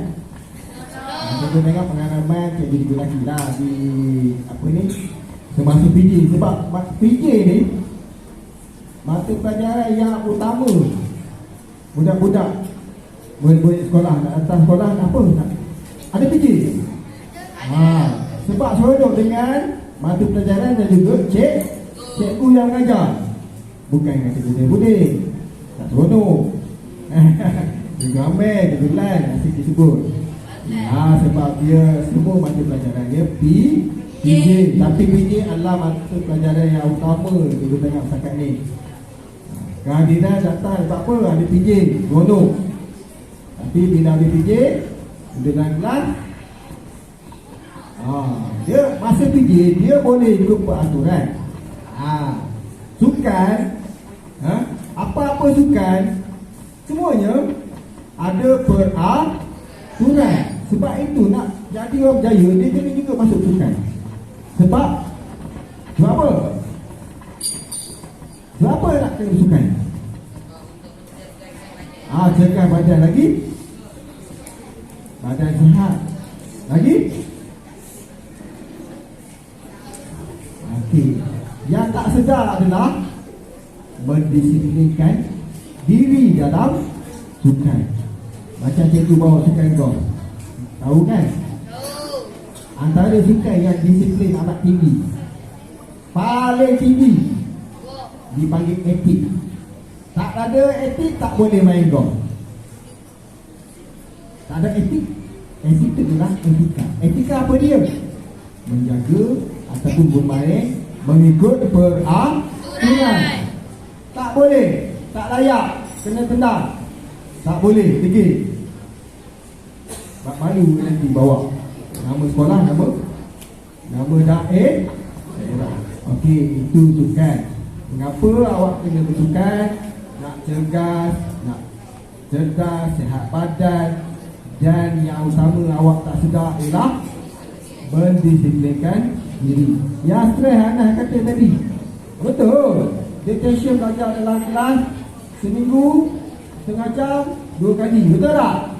S3: Cikgu tengok pengalaman cikgu lagi lah di semasa PJ. Sebab PJ ni mata pelajaran yang utama budak-budak murid-murid sekolah nak datang sekolah nak apa? Ada PJ. Sebab seronok dengan mata pelajaran dan juga cikgu yang mengajar. Bukan dengan cikgu Buding. Tak seronok. Cikgu Amir, cikgu Lan asyik disebut. Sebab dia semua mata pelajaran dia PJ. Tapi PJ adalah mata pelajaran yang utama kita tengok setakat ni. Kehadiran datang tak apa, ada PJ, seronok. Tapi bila ada PJ, dia dalam kelas, dia masa PJ, dia boleh juga buat aturan. Sukan, apa-apa sukan, semuanya ada peraturan. Sebab itu nak jadi orang berjaya, dia kena juga masuk sukan. Sebab apa? Sebab apa nak kena sukan? Jaga badan lagi. Badan sihat. Lagi? Okey. Yang tak sedar adalah mendisiplinkan diri dalam sukan. Macam cikgu bawa sukan golf. Tahu kan? Antara sukan yang disiplin amat tinggi, paling tinggi, dipanggil etik. Tak ada etik tak boleh main golf. Tak ada etik. Etik itu adalah etika. Etika apa dia? Menjaga ataupun bermain mengikut peraturan. Tak boleh, tak layak, kena tendang. Tak boleh, degil. Tak malu nanti bawa nama sekolah, nama daerah. Okey, itu sukan. Mengapa awak kena bersukan? Nak cergas, sihat badan. Dan yang utama awak tak sedar ialah mendisiplinkan diri. Yang stres Anas kata tadi, betul. Dia tension belajar dalam kelas seminggu, setengah jam, 2 kali. Betul tak?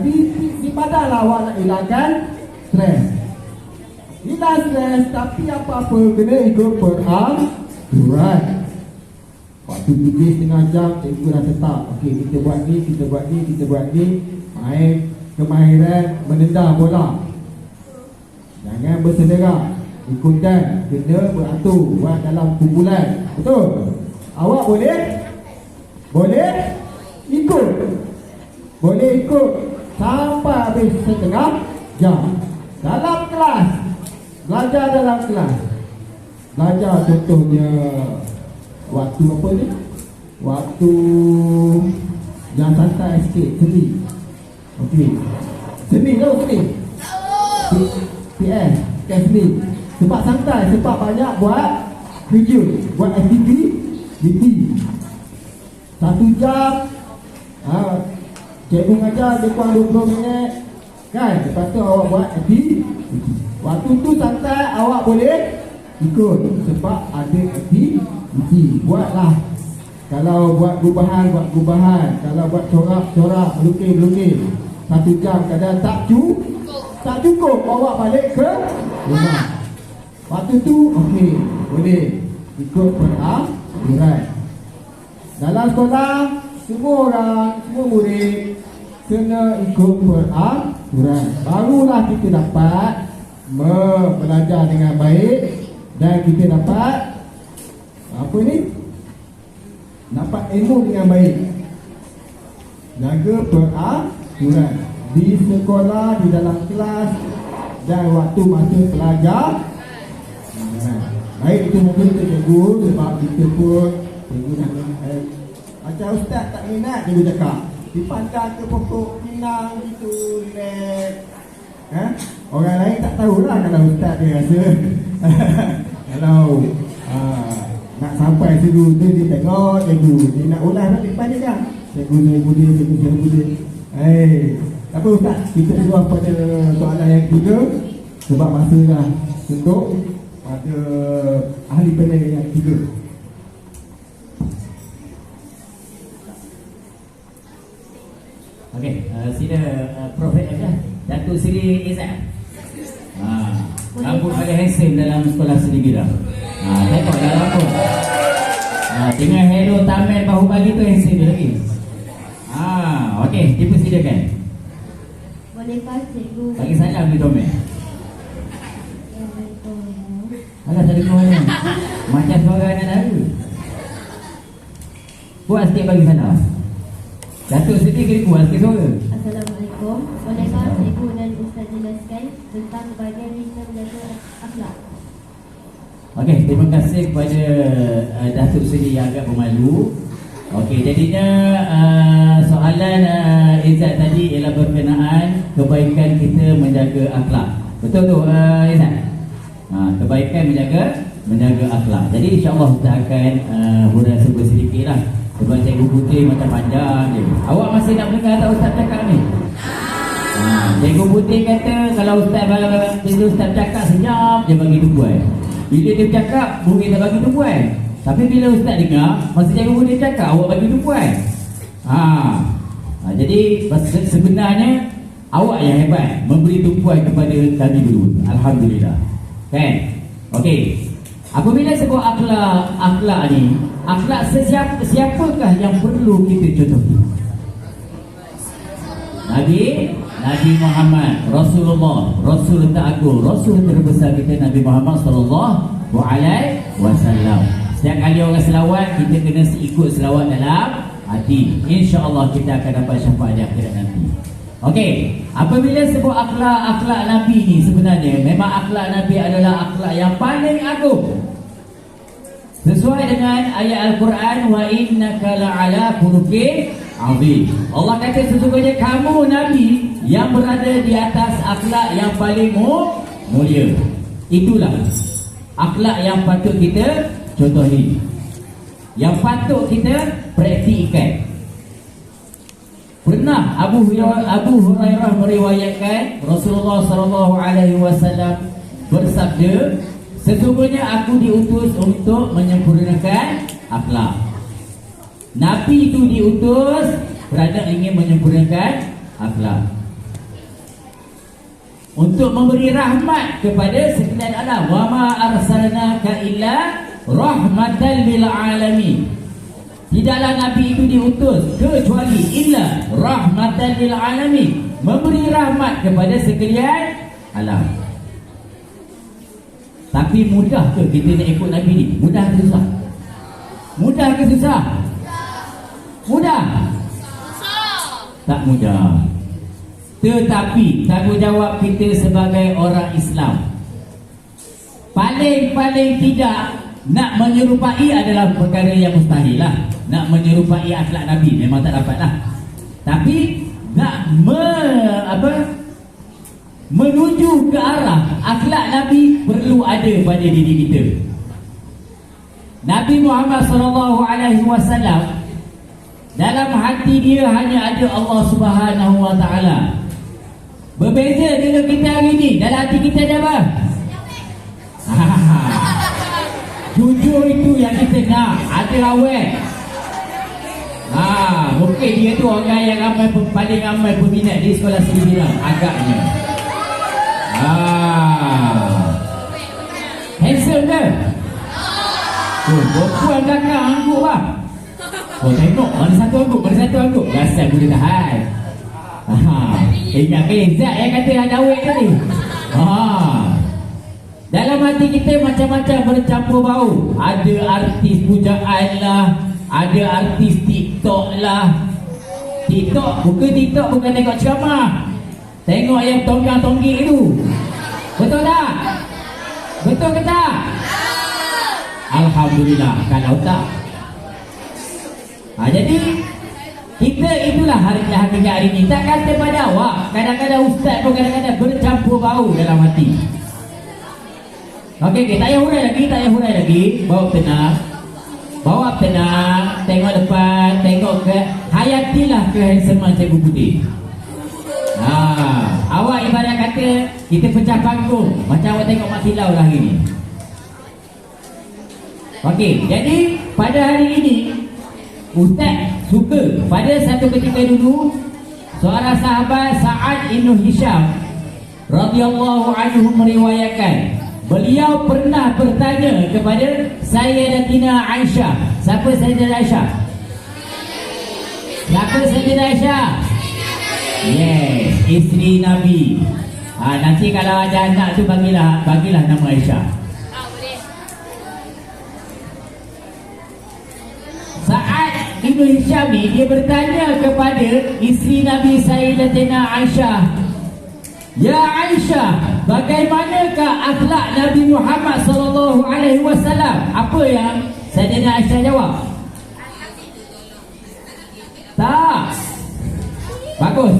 S3: Di padahal awak nak hilangkan stres. Hilang stres, tapi apa-apa kena ikut peraturan. Waktu fikir setengah jam, cikgu dah tetap. Okey, kita buat ni. Main kemahiran menendang bola. Jangan bersederak. Ikutan, kena beratur, buat dalam kumpulan. Betul? Awak boleh ikut. Boleh ikut sampai habis setengah jam. Dalam kelas, belajar dalam kelas. Belajar contohnya waktu apa ni? Waktu yang santai sikit, seni. Okey. Seni tahu seni? PS, seni. Sebab santai, sebab banyak buat kerja, buat aktiviti PT. 1 jam cikgu ngajar lebih kurang 20 minit kan, lepas tu awak buat aktiviti. Waktu tu santai awak boleh ikut sebab ada aktiviti. Buatlah. Kalau buat gubahan, buat gubahan. Kalau buat corak, melukis. 1 jam kadang tak cukup, bawa balik ke rumah. Waktu tu okey, boleh ikut peraturan. Dalam sekolah semua murid kena ikut peraturan. Barulah kita dapat belajar dengan baik dan kita dapat dapat ilmu dengan baik. Jaga peraturan di sekolah, di dalam kelas dan waktu masa pelajar. Baik, itu mungkin kita cikgu sebab kita pun cikgu dah macam ustaz tak minat cikgu cakap dipandang ke pokok pinang gitu, relax. Orang lain tak tahulah kalau ustaz dia rasa kalau nak sampai situ dia tengok cikgu, dia nak ulas balik balik kan. Cikgu dia. Apa ustaz, kita luar pada soalan yang ketiga sebab masa dah untuk pada ahli panel yang ketiga.
S2: Okey, sila Prophet aja. Datuk Seri Izzat. Rambut paling handsome dalam sekolah sendiri dah. Tengok dah rambut. Dengan hello Tamil bahu bagi tu handsome dia lagi. Okey, tipu silakan.
S4: Bolehkah cikgu
S2: Bagi salam di Tomel. Alah tadi kau ni macam suara anak dara. Buat sikit bagi salam. Datuk Seri kena buat sikit suara.
S4: Assalamualaikum. Bolehkah cikgu dan ustaz jelaskan tentang bahagian wisdom dan akhlak?
S2: Okey, terima kasih kepada Datuk Seri yang agak pemalu. Okey, jadinya soalan Izzat tadi ialah berkenaan kebaikan kita menjaga akhlak. Betul tu Izzat? Kebaikan menjaga akhlak. Jadi insya-Allah kita akan huraian sedikit lah. Sebab Cikgu Putri macam panjang je. Awak masih nak dengar tak Ustaz cakap ni? Cikgu Putri kata kalau Ustaz cakap senyap je bagi tumpuan. Bila dia cakap murid tak bagi tumpuan. Tapi bila Ustaz dengar, masa Cikgu Putri cakap awak bagi tumpuan. Jadi sebenarnya awak yang hebat memberi tumpuan kepada kami dulu. Alhamdulillah. Kan? Okey. Apabila sebut akhlak ni, akhlak siapakah yang perlu kita contohi? Nabi Muhammad, Rasulullah, Rasul teragung, Rasul terbesar kita Nabi Muhammad sallallahu alaihi wasallam. Setiap kali orang selawat, kita kena ikut selawat dalam hati. Insya-Allah kita akan dapat syafaat di akhirat nanti. Okey, apabila sebut akhlak Nabi ni sebenarnya memang akhlak Nabi adalah akhlak yang paling agung. Sesuai dengan ayat Al-Quran, wa innaka la'ala khuluqin azim. Allah kata sesungguhnya kamu Nabi yang berada di atas akhlak yang paling mulia. Itulah akhlak yang patut kita contohi, yang patut kita praktikkan. Pernah Abu Hurairah meriwayatkan Rasulullah sallallahu alaihi wasallam bersabda, sesungguhnya aku diutus untuk menyempurnakan akhlak. Nabi itu diutus kerana ingin menyempurnakan akhlak, untuk memberi rahmat kepada sekalian alam. Wa ma arsalnaka illa rahmatan lil alamin. Tidaklah Nabi itu diutus kecuali illa rahmatan lil alamin, memberi rahmat kepada sekalian alam. Tapi mudah ke kita nak ikut Nabi ni? Mudah ke susah? Mudah ke susah? Mudah? Tak mudah. Tetapi tanggungjawab kita sebagai orang Islam, paling tidak nak menyerupai adalah perkara yang mustahil lah. Nak menyerupai akhlak Nabi memang tak dapat lah. Tapi nak menuju ke arah akhlak Nabi perlu ada pada diri kita. Nabi Muhammad SAW dalam hati dia hanya ada Allah Subhanahu Wa Taala. Berbeza dengan kita hari ini. Dalam hati kita ada apa? Jujur itu yang kita nak. Ada awet. Mungkin dia tu orang yang paling ramai peminat di sekolah Seri Biram. Agaknya. Handsome ke? Perempuan belakang angguk lah. Tengok mana satu angguk. Rasa boleh tahan. Ingat Izzat yang kata ada awet tadi. Dalam hati kita macam-macam bercampur bau. Ada artis pujaan lah, ada artis TikTok lah. TikTok bukan tengok ceramah. Tengok yang tonggang-tonggik itu. Betul tak? Betul ke tak? Alhamdulillah. Kalau tak, jadi kita itulah hakikat hari ini. Tak kata pada awak. Kadang-kadang ustaz pun kadang-kadang bercampur bau dalam hati. Okey, tak payah hurai lagi. Bawa tenang. Tengok depan, tengok ke. Hayatilah kehandsomeman Cikgu Putih. Awak ibarat kata kita pecah panggung. Macam awak tengok Mak Silau lah hari ni. Okey, jadi pada hari ini ustaz suka pada satu ketika dulu seorang sahabat Sa'ad bin Hisham radhiyallahu anhu meriwayatkan beliau pernah bertanya kepada Sayyidatina Aisyah. Siapa Sayyidatina Aisyah? Yes, isteri Nabi. Nanti kalau ada anak tu bagilah nama Aisyah. Sa'ad bin Hisham ni dia bertanya kepada isteri Nabi Sayyidatina Aisyah, "Ya Aisyah, bagaimanakah akhlak Nabi Muhammad SAW?" Apa yang Sayyidatina Aisyah jawab? Tak. Bagus.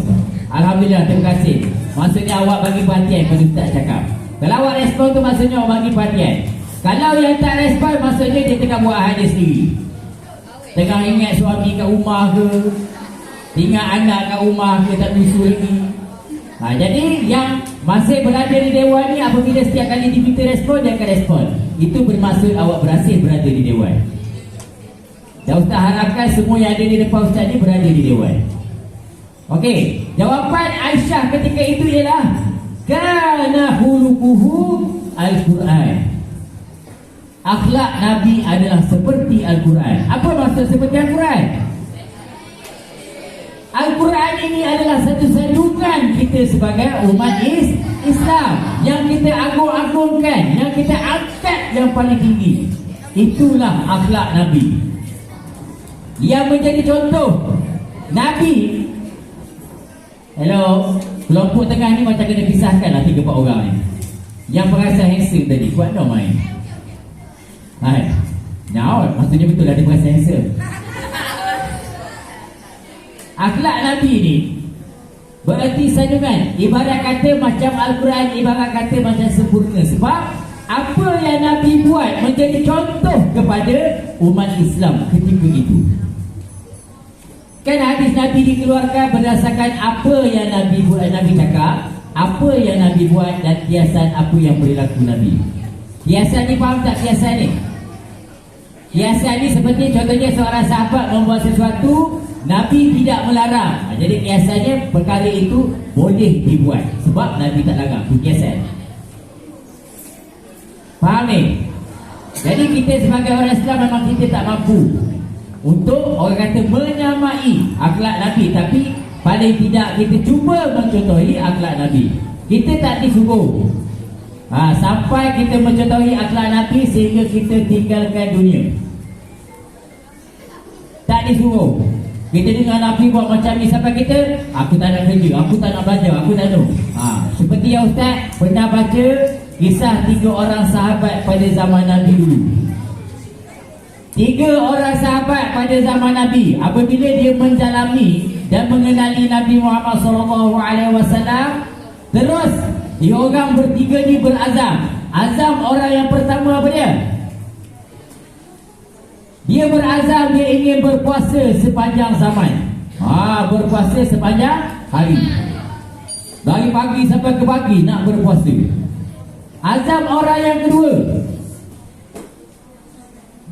S2: Alhamdulillah, terima kasih. Maksudnya awak bagi perhatian pada ustaz cakap. Kalau awak respon tu maksudnya awak bagi perhatian. Kalau yang tak respon maksudnya dia tengah buat hal dia sendiri. Tengah ingat suami kat rumah ke, ingat anak kat rumah ke, tak bisu lagi. Jadi yang masih berada di Dewan ni, apabila setiap kali diminta respon, dia akan respon. Itu bermaksud awak berhasil berada di Dewan. Dan ustaz harapkan semua yang ada di depan ustaz ni berada di Dewan. Okey, jawapan Aisyah ketika itu ialah kana khuluquhu al-Quran. Akhlak Nabi adalah seperti Al-Quran. Apa maksud seperti Al-Quran? Al-Quran ini adalah satu sanjungan kita sebagai umat Islam yang kita agung-agungkan, yang kita angkat yang paling tinggi. Itulah akhlak Nabi. Yang menjadi contoh Nabi. Hello, kelompok tengah ni macam kena pisahkan lah 3-4 orang ni. Yang perasan handsome tadi, kuat dah main. Maksudnya betul lah dia perasan handsome. Akhlak Nabi ni berarti sanjungan. Ibarat kata macam Al-Quran, ibarat kata macam sempurna. Sebab apa yang Nabi buat menjadi contoh kepada umat Islam ketika itu. Kan hadis Nabi dikeluarkan berdasarkan apa yang Nabi buat, Nabi cakap, apa yang Nabi buat dan kiasan apa yang berlaku Nabi. Kiasan ni faham tak kiasan ni? Kiasan ni seperti contohnya seorang sahabat membuat sesuatu, Nabi tidak melarang. Jadi kiasannya perkara itu boleh dibuat sebab Nabi tak larang. Itu kiasan. Faham ni? Jadi kita sebagai orang Islam memang kita tak mampu untuk orang kata menyamai akhlak Nabi, tapi paling tidak kita cuba mencontohi akhlak Nabi. Kita tak disuruh sampai kita mencontohi akhlak Nabi sehingga kita tinggalkan dunia. Tak disuruh. Kita dengar Nabi buat macam ni sampai kita, aku tak nak kerja, aku tak nak belajar, aku tak nak. Seperti yang Ustaz pernah baca kisah 3 orang sahabat pada zaman Nabi dulu. 3 orang sahabat pada zaman Nabi, apabila dia mendalami dan mengenali Nabi Muhammad SAW, terus dia orang bertiga ni berazam. Azam orang yang pertama apa dia? Dia berazam dia ingin berpuasa sepanjang zaman. Berpuasa sepanjang hari. Dari pagi sampai ke pagi nak berpuasa. Azam orang yang kedua,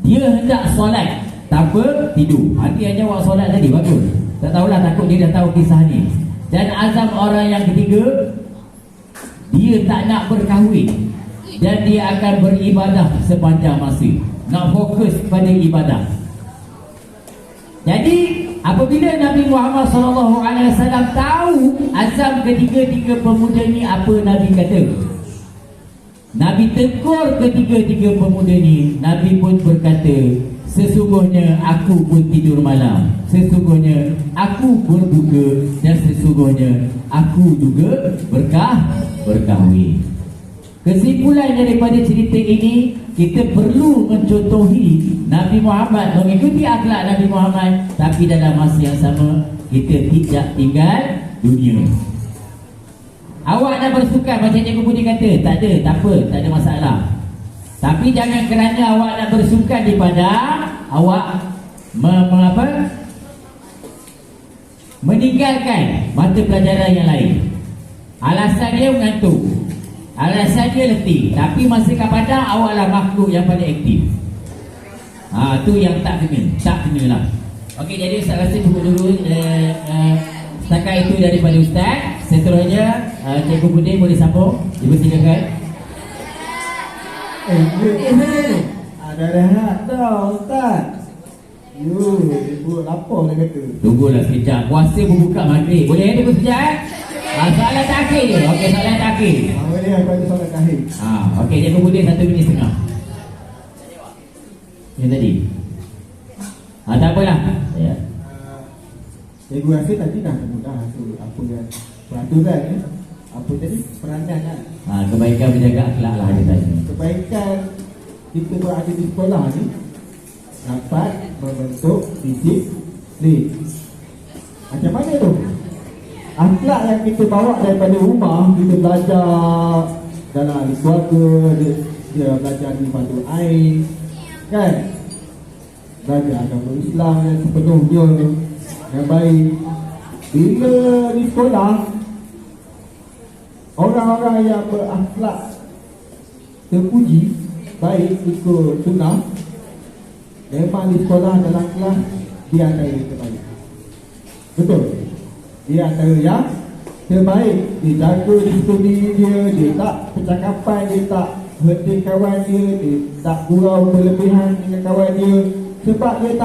S2: dia hendak solat tanpa tidur. Hati yang jawab solat tadi, bagus. Tak tahulah, takut dia dah tahu kisah ni. Dan azam orang yang ketiga, dia tak nak berkahwin dan dia akan beribadah sepanjang masa. Nak fokus pada ibadah. Jadi apabila Nabi Muhammad SAW tahu azam ketiga-tiga pemuda ni, apa Nabi kata? Nabi tegur ketiga-tiga pemuda ni. Nabi pun berkata, sesungguhnya aku pun tidur malam, sesungguhnya aku berbuka, dan sesungguhnya aku juga berkahwin. Kesimpulan daripada cerita ini, kita perlu mencontohi Nabi Muhammad, mengikuti akhlak Nabi Muhammad, tapi dalam masa yang sama kita tidak tinggal dunia. Awak nak bersukan macam Cikgu Budi kata, tak ada, tak apa, tak ada masalah. Tapi jangan kerana awak nak bersukan di padang, awak meninggalkan mata pelajaran yang lain. Alasan dia mengantuk, alasan dia letih, tapi masa kat padang awaklah makhluk yang paling aktif. Tu yang tak kena lah. Okey, jadi Ustaz rasa cukup dulu setakat itu daripada Ustaz. Seterusnya Cikgu Budi boleh sambung. Dipersilakan.
S3: Ada rehat dah Ustaz. Ibu lapar dia kata.
S2: Tunggulah sekejap. Puasa berbuka maghrib. Boleh tunggu sekejap? Soalan terakhir je. Okey, soalan terakhir.
S3: Boleh aku ada soalan terakhir.
S2: Okey, Cikgu Budi 1 minit setengah. Yang tadi. Tak apalah. Ya.
S3: Cikgu rasa tadi dah mudah tu apa yang peraturan ni. Apa tadi? Peranan kan.
S2: Kebaikan menjaga akhlak lah dia tadi.
S3: Kebaikan kita berada di sekolah ni dapat membentuk disiplin. Macam mana tu? Akhlak yang kita bawa daripada rumah, kita belajar dalam keluarga, dia belajar di padu air, kan? Belajar agama Islam yang sepenuhnya yang baik. Bila di sekolah, orang-orang yang berakhlak terpuji, baik ikut sunnah, memang di sekolah dalam kelas dia antara yang terbaik. Betul? Dia antara yang terbaik. Dia jaga disiplin dia tak percakapan, dia tak henti kawan dia tak gurau berlebihan dengan kawan dia. Sebab dia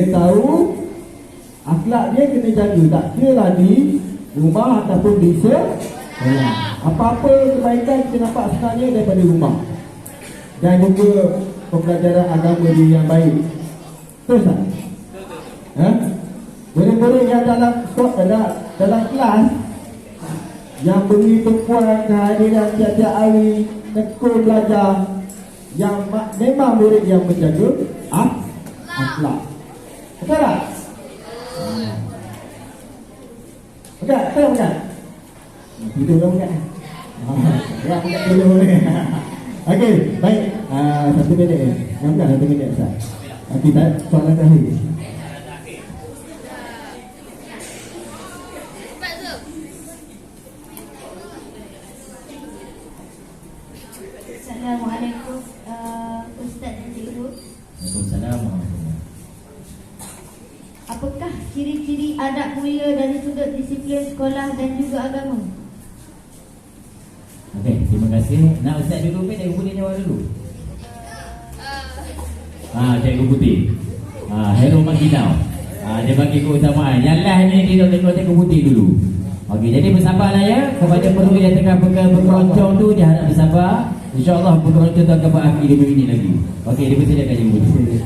S3: tahu akhlak dia kena jaga, tak kira lah di rumah ataupun di sekolah. Apa-apa kebaikan kita nampak sebenarnya daripada rumah. Dan juga pembelajaran agama dia yang baik. Betul tak? Murid-murid yang dalam kelas yang beri tumpuan kehadiran tiap-tiap hari, tekun belajar, yang memang murid yang menjaga akhlak. Betul tak? Betul bukan? Tidur dah bukan? Ya, bukan dulu boleh. Okey, baik. 1 minit. Bukan 1 minit Ustaz. Kita soalan terakhir.
S4: Assalamualaikum Ustaz dan Cikgu.
S2: Waalaikumsalam.
S4: Apakah ciri-ciri adab mulia dari sudut disiplin sekolah dan juga agama?
S2: Okey, terima kasih. Nak Ustaz dulu ke Cikgu Budi jawab dulu? Cikgu Budi. Hero Makinau. Dia bagi keutamaan. Yang last ni dia tengok Cikgu Budi dulu. Okey, jadi bersabarlah ya. Kepada penulis yang tengah berkeroncong tu, dia harap bersabar. InsyaAllah berkeroncong tu akan berakhir 2 minit lagi. Okey, dipersilakan Cikgu Budi.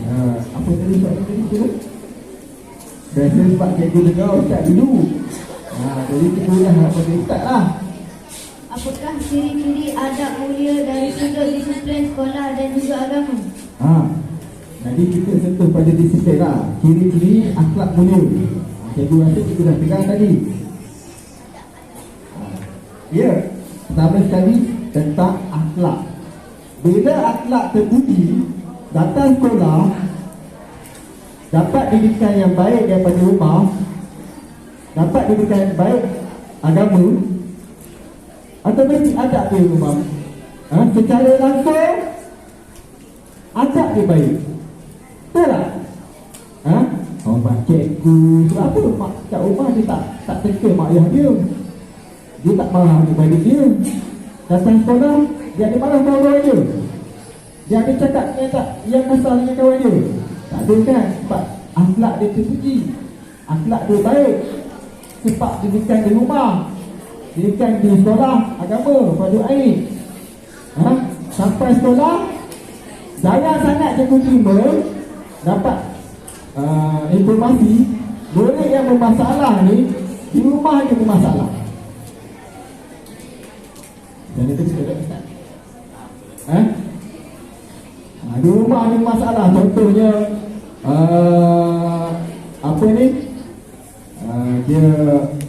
S3: Apa tadi soalan tadi tu? Biasa sebab cikgu dengar Ustaz dulu. Jadi cikgu dah pada Ustaz lah.
S4: Apakah ciri-ciri adab mulia dari sudut disiplin sekolah dan juga agama?
S3: Jadi kita sentuh pada disiplin lah. Ciri-ciri akhlak mulia. Cikgu rasa cikgu dah pegang tadi. Ya, pertama sekali tentang akhlak. Bila akhlak terpuji, datang sekolah, dapat didikan yang baik daripada rumah, dapat didikan yang baik agama, automatik adab dia rumah. Secara langsung adab dia baik. Betul tak? Mak cikgu apa mak kat rumah dia tak teka mak ayah dia. Dia tak marah kepada dia. Datang sekolah dia ada marah kawan dia. Dia ada cakap yang kasar dengan kawan dia. Tak ada kan? Sebab akhlak dia terpuji, akhlak dia baik. Sebab didikan di rumah, didikan di sekolah agama, pada air. Sampai sekolah jarang sangat cikgu terima dapat informasi murid yang bermasalah ni di rumah dia bermasalah. Dan itu sudah Ustaz. Di rumah ada masalah. Contohnya apa ni, dia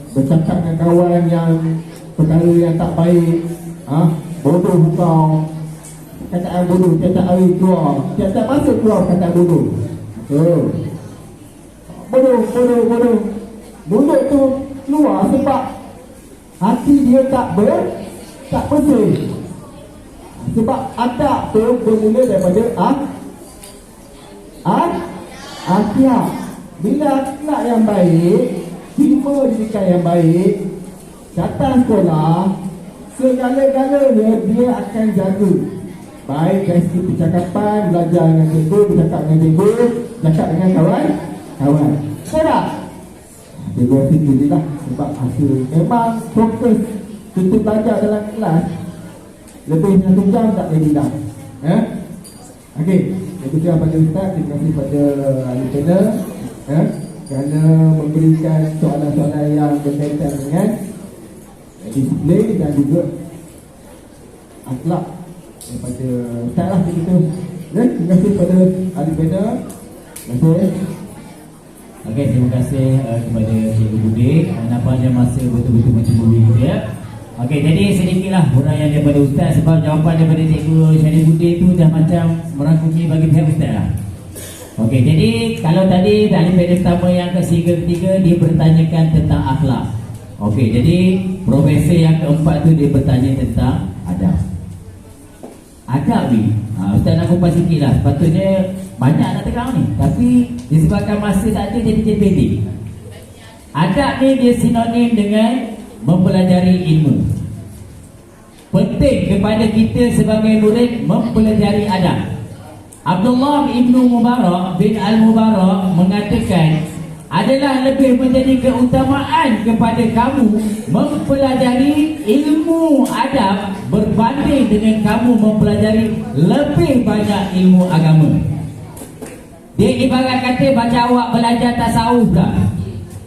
S3: bercakap dengan kawan yang perkara yang tak baik, bodoh kau, kataan bodoh, kataan hari keluar, tiap-tiap masa keluar kataan bodoh. Bodoh. Mulut tu keluar sebab hati dia tak bersih. Sebab adab tu bermula daripada akhlak. Bila akhlak yang baik, terima didikan yang baik, datang sekolah, segala-galanya dia akan jaga. Baik dari segi percakapan, belajar dengan cikgu, bercakap dengan cikgu, cakap dengan kawan. Betul tak? Cikgu rasa tu lah. Sebab hasil memang fokus tutup belajar dalam kelas lebih 1 jam tak boleh dah. Okey, itu sahaja pada Ustaz. Terima kasih pada ahli panel kerana memberikan soalan-soalan yang berkaitan dengan disiplin dan juga akhlak daripada Ustaz lah begitu. Terima kasih pada ahli panel. Terima kasih.
S2: Okey, terima kasih kepada Cikgu Budi. Nampaknya masa betul-betul mencuri kita ya. Okey, jadi sedikitlah huraian daripada Ustaz sebab jawapan daripada Cikgu Syarif Budi itu dah macam merangkumi bagi pihak Ustaz lah. Okey, jadi kalau tadi ahli panel pertama yang ketiga dia bertanyakan tentang akhlak. Okey, jadi profesor yang keempat tu dia bertanya tentang adab. Adab ni, Ustaz nak kupas sikit lah. Sepatutnya banyak nak terang ni, tapi disebabkan masa tak ada jadi pendek. Adab ni dia sinonim dengan mempelajari ilmu. Penting kepada kita sebagai murid mempelajari adab. Abdullah ibnu Mubarak bin Al-Mubarak mengatakan adalah lebih menjadi keutamaan kepada kamu mempelajari ilmu adab berbanding dengan kamu mempelajari lebih banyak ilmu agama. Dia ibarat kata macam awak belajar tasawuf dah.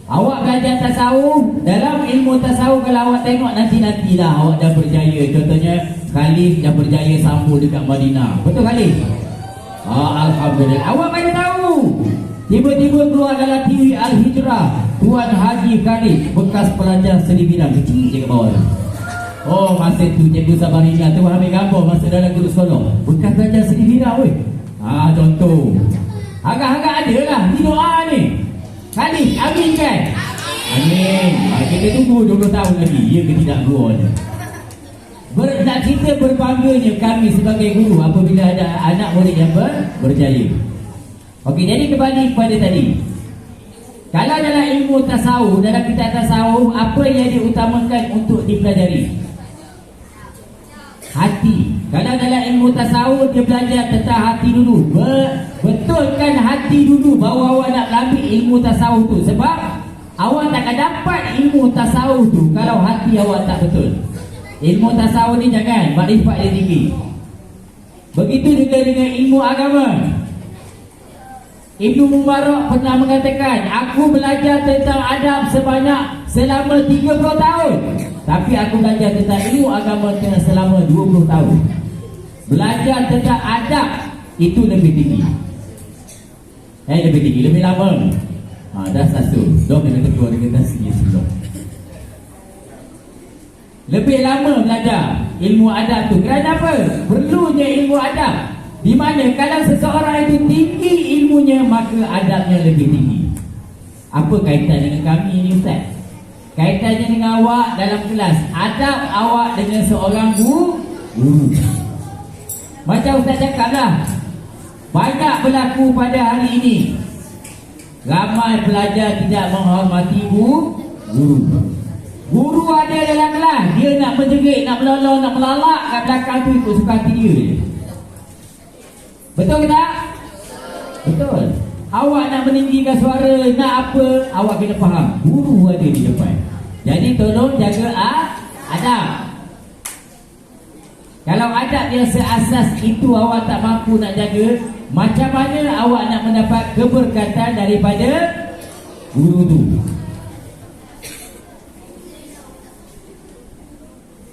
S2: Awak belajar tasawuf, dalam ilmu tasawuf kalau awak tengok nanti-nantilah awak dah berjaya. Contohnya Khalif dah berjaya sambung dekat Madinah. Betul Khalif? Alhamdulillah. Awak baru tahu. Tiba-tiba keluar dalam TV Al-Hijrah, Tuan Haji Khalif, bekas pelajar seni bidang, kecil je ke bawah. Oh, masa tu Cikgu Sabarina tu ambil gambar masa dalam guru sekolah, bekas pelajar seni bidang weh. Contoh. Agak-agak ada lah di doa ni. Khalif, amin kan? Amin. Kita tunggu 20 tahun lagi. Ya ke tidak guru ni? Nak cerita berbangganya kami sebagai guru apabila ada anak murid yang berjaya. Okey, jadi kembali kepada tadi. Kalau dalam ilmu tasawuf, dalam kitab tasawuf, apa yang diutamakan untuk dipelajari? Hati. Kalau dalam ilmu tasawuf dia belajar tentang hati dulu. Betulkan hati dulu baru awak nak ambil ilmu tasawuf tu. Sebab awak takkan dapat ilmu tasawuf tu kalau hati awak tak betul. Ilmu tasawuf ni jangan, makrifat dia tinggi. Begitu juga dengan ilmu agama. Ibnu Mubarak pernah mengatakan, aku belajar tentang adab selama 30 tahun. Tapi aku belajar tentang ilmu agama selama 20 tahun. Belajar tentang adab itu lebih tinggi. Lebih tinggi, lebih lama. Dah satu. Dok kena ketua dengan tasnya sebelum. Lebih lama belajar ilmu adab tu. Kerana apa? Perlunya ilmu adab. Di mana kalau seseorang itu tinggi ilmunya, maka adabnya lebih tinggi. Apa kaitan dengan kami ni Ustaz? Kaitannya dengan awak dalam kelas. Adab awak dengan seorang guru. Macam Ustaz cakap lah, banyak berlaku pada hari ini. Ramai pelajar tidak menghormati guru. Guru ada dalam kelas, dia nak menjerit, nak melolong, nak melalak kat belakang tu, ikut suka hati dia. Betul ke tak? Betul. Awak nak meninggikan suara, nak apa, awak kena faham guru ada di depan. Jadi tolong jaga adab. Kalau adab yang seasas itu awak tak mampu nak jaga, macam mana awak nak mendapat keberkatan daripada guru tu?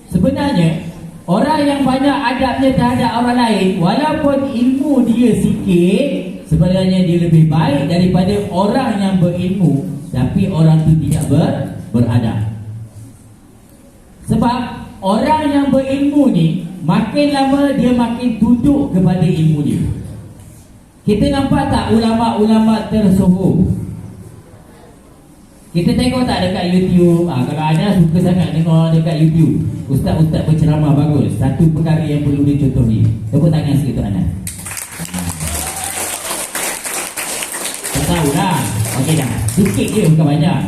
S2: Sebenarnya orang yang banyak adabnya terhadap orang lain, walaupun ilmu dia sikit, sebenarnya dia lebih baik daripada orang yang berilmu tapi orang tu tidak beradab. Sebab orang yang berilmu ni, makin lama dia makin tunduk kepada ilmu dia. Kita nampak tak ulama-ulama tersohor? Kita tengok tak dekat YouTube? Kalau anda suka sangat tengok dekat YouTube, ustaz-ustaz berceramah bagus, satu perkara yang perlu dicontohi. Tepuk tangan sikit tu Anas. Tak tahulah. Okey dah, sikit je, bukan banyak.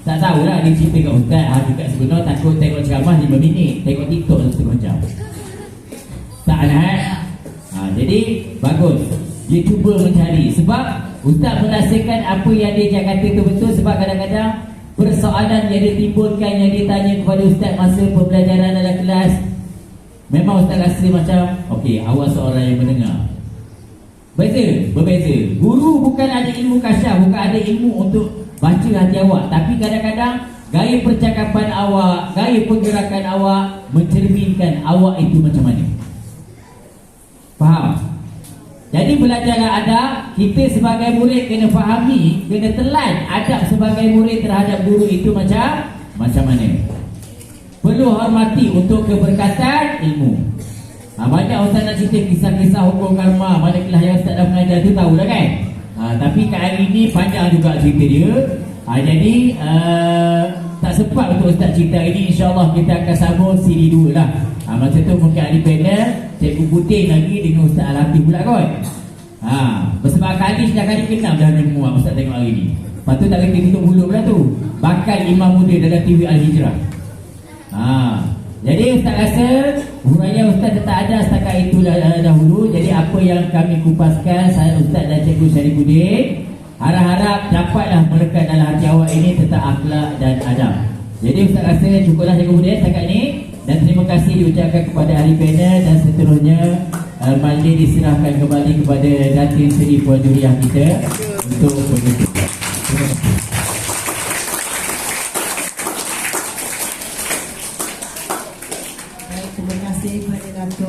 S2: Tak tahulah dia cerita kat ustaz, dekat sebenar takut tengok ceramah 5 minit, tengok TikTok 1 jam. Tak Anas? Jadi bagus, dia cuba mencari. Sebab ustaz merasakan apa yang dia kata itu betul. Sebab kadang-kadang persoalan yang dia timbulkan, yang dia tanya kepada ustaz masa pembelajaran dalam kelas, memang ustaz rasa macam okey, awak seorang yang mendengar. Berbeza. Guru bukan ada ilmu kasyaf, bukan ada ilmu untuk baca hati awak, tapi kadang-kadang gaya percakapan awak, gaya pergerakan awak mencerminkan awak itu macam mana. Faham? Jadi belajarlah adab. Kita sebagai murid kena fahami, kena telan adab sebagai murid terhadap guru itu macam mana. Perlu hormati untuk keberkatan ilmu. Banyak ustaz nak cerita kisah-kisah hukum karma, mana kelas yang ustaz dah mengajar tu tahu dah kan. Tapi kat hari ni panjang juga cerita dia. Jadi tak sempat untuk ustaz cerita ini. InsyaAllah kita akan sambung siri 2 lah. Masa tu mungkin ada panel Cikgu Putih lagi dengan Ustaz Al-Hafiz pula kot. Bersebab kali dah kali kenal dah dengan muat ustaz tengok hari ni. Lepas tu tak kena tutup mulut pula tu. Bakal imam muda dalam TV Al-Hijrah. Jadi ustaz rasa huraian ustaz tak ada setakat itu dahulu. Jadi apa yang kami kupaskan, saya Ustaz dan Cikgu Syarifuddin, harap-harap dapatlah melekat dalam hati awak ini tentang akhlak dan adab. Jadi ustaz rasa cukuplah Cikgu Syarifuddin setakat ni. Dan terima kasih diucapkan kepada ahli panel. Dan seterusnya majlis diserahkan kembali kepada Datin Seri Puan Juriah kita untuk penutup.
S1: Terima kasih kepada Dato'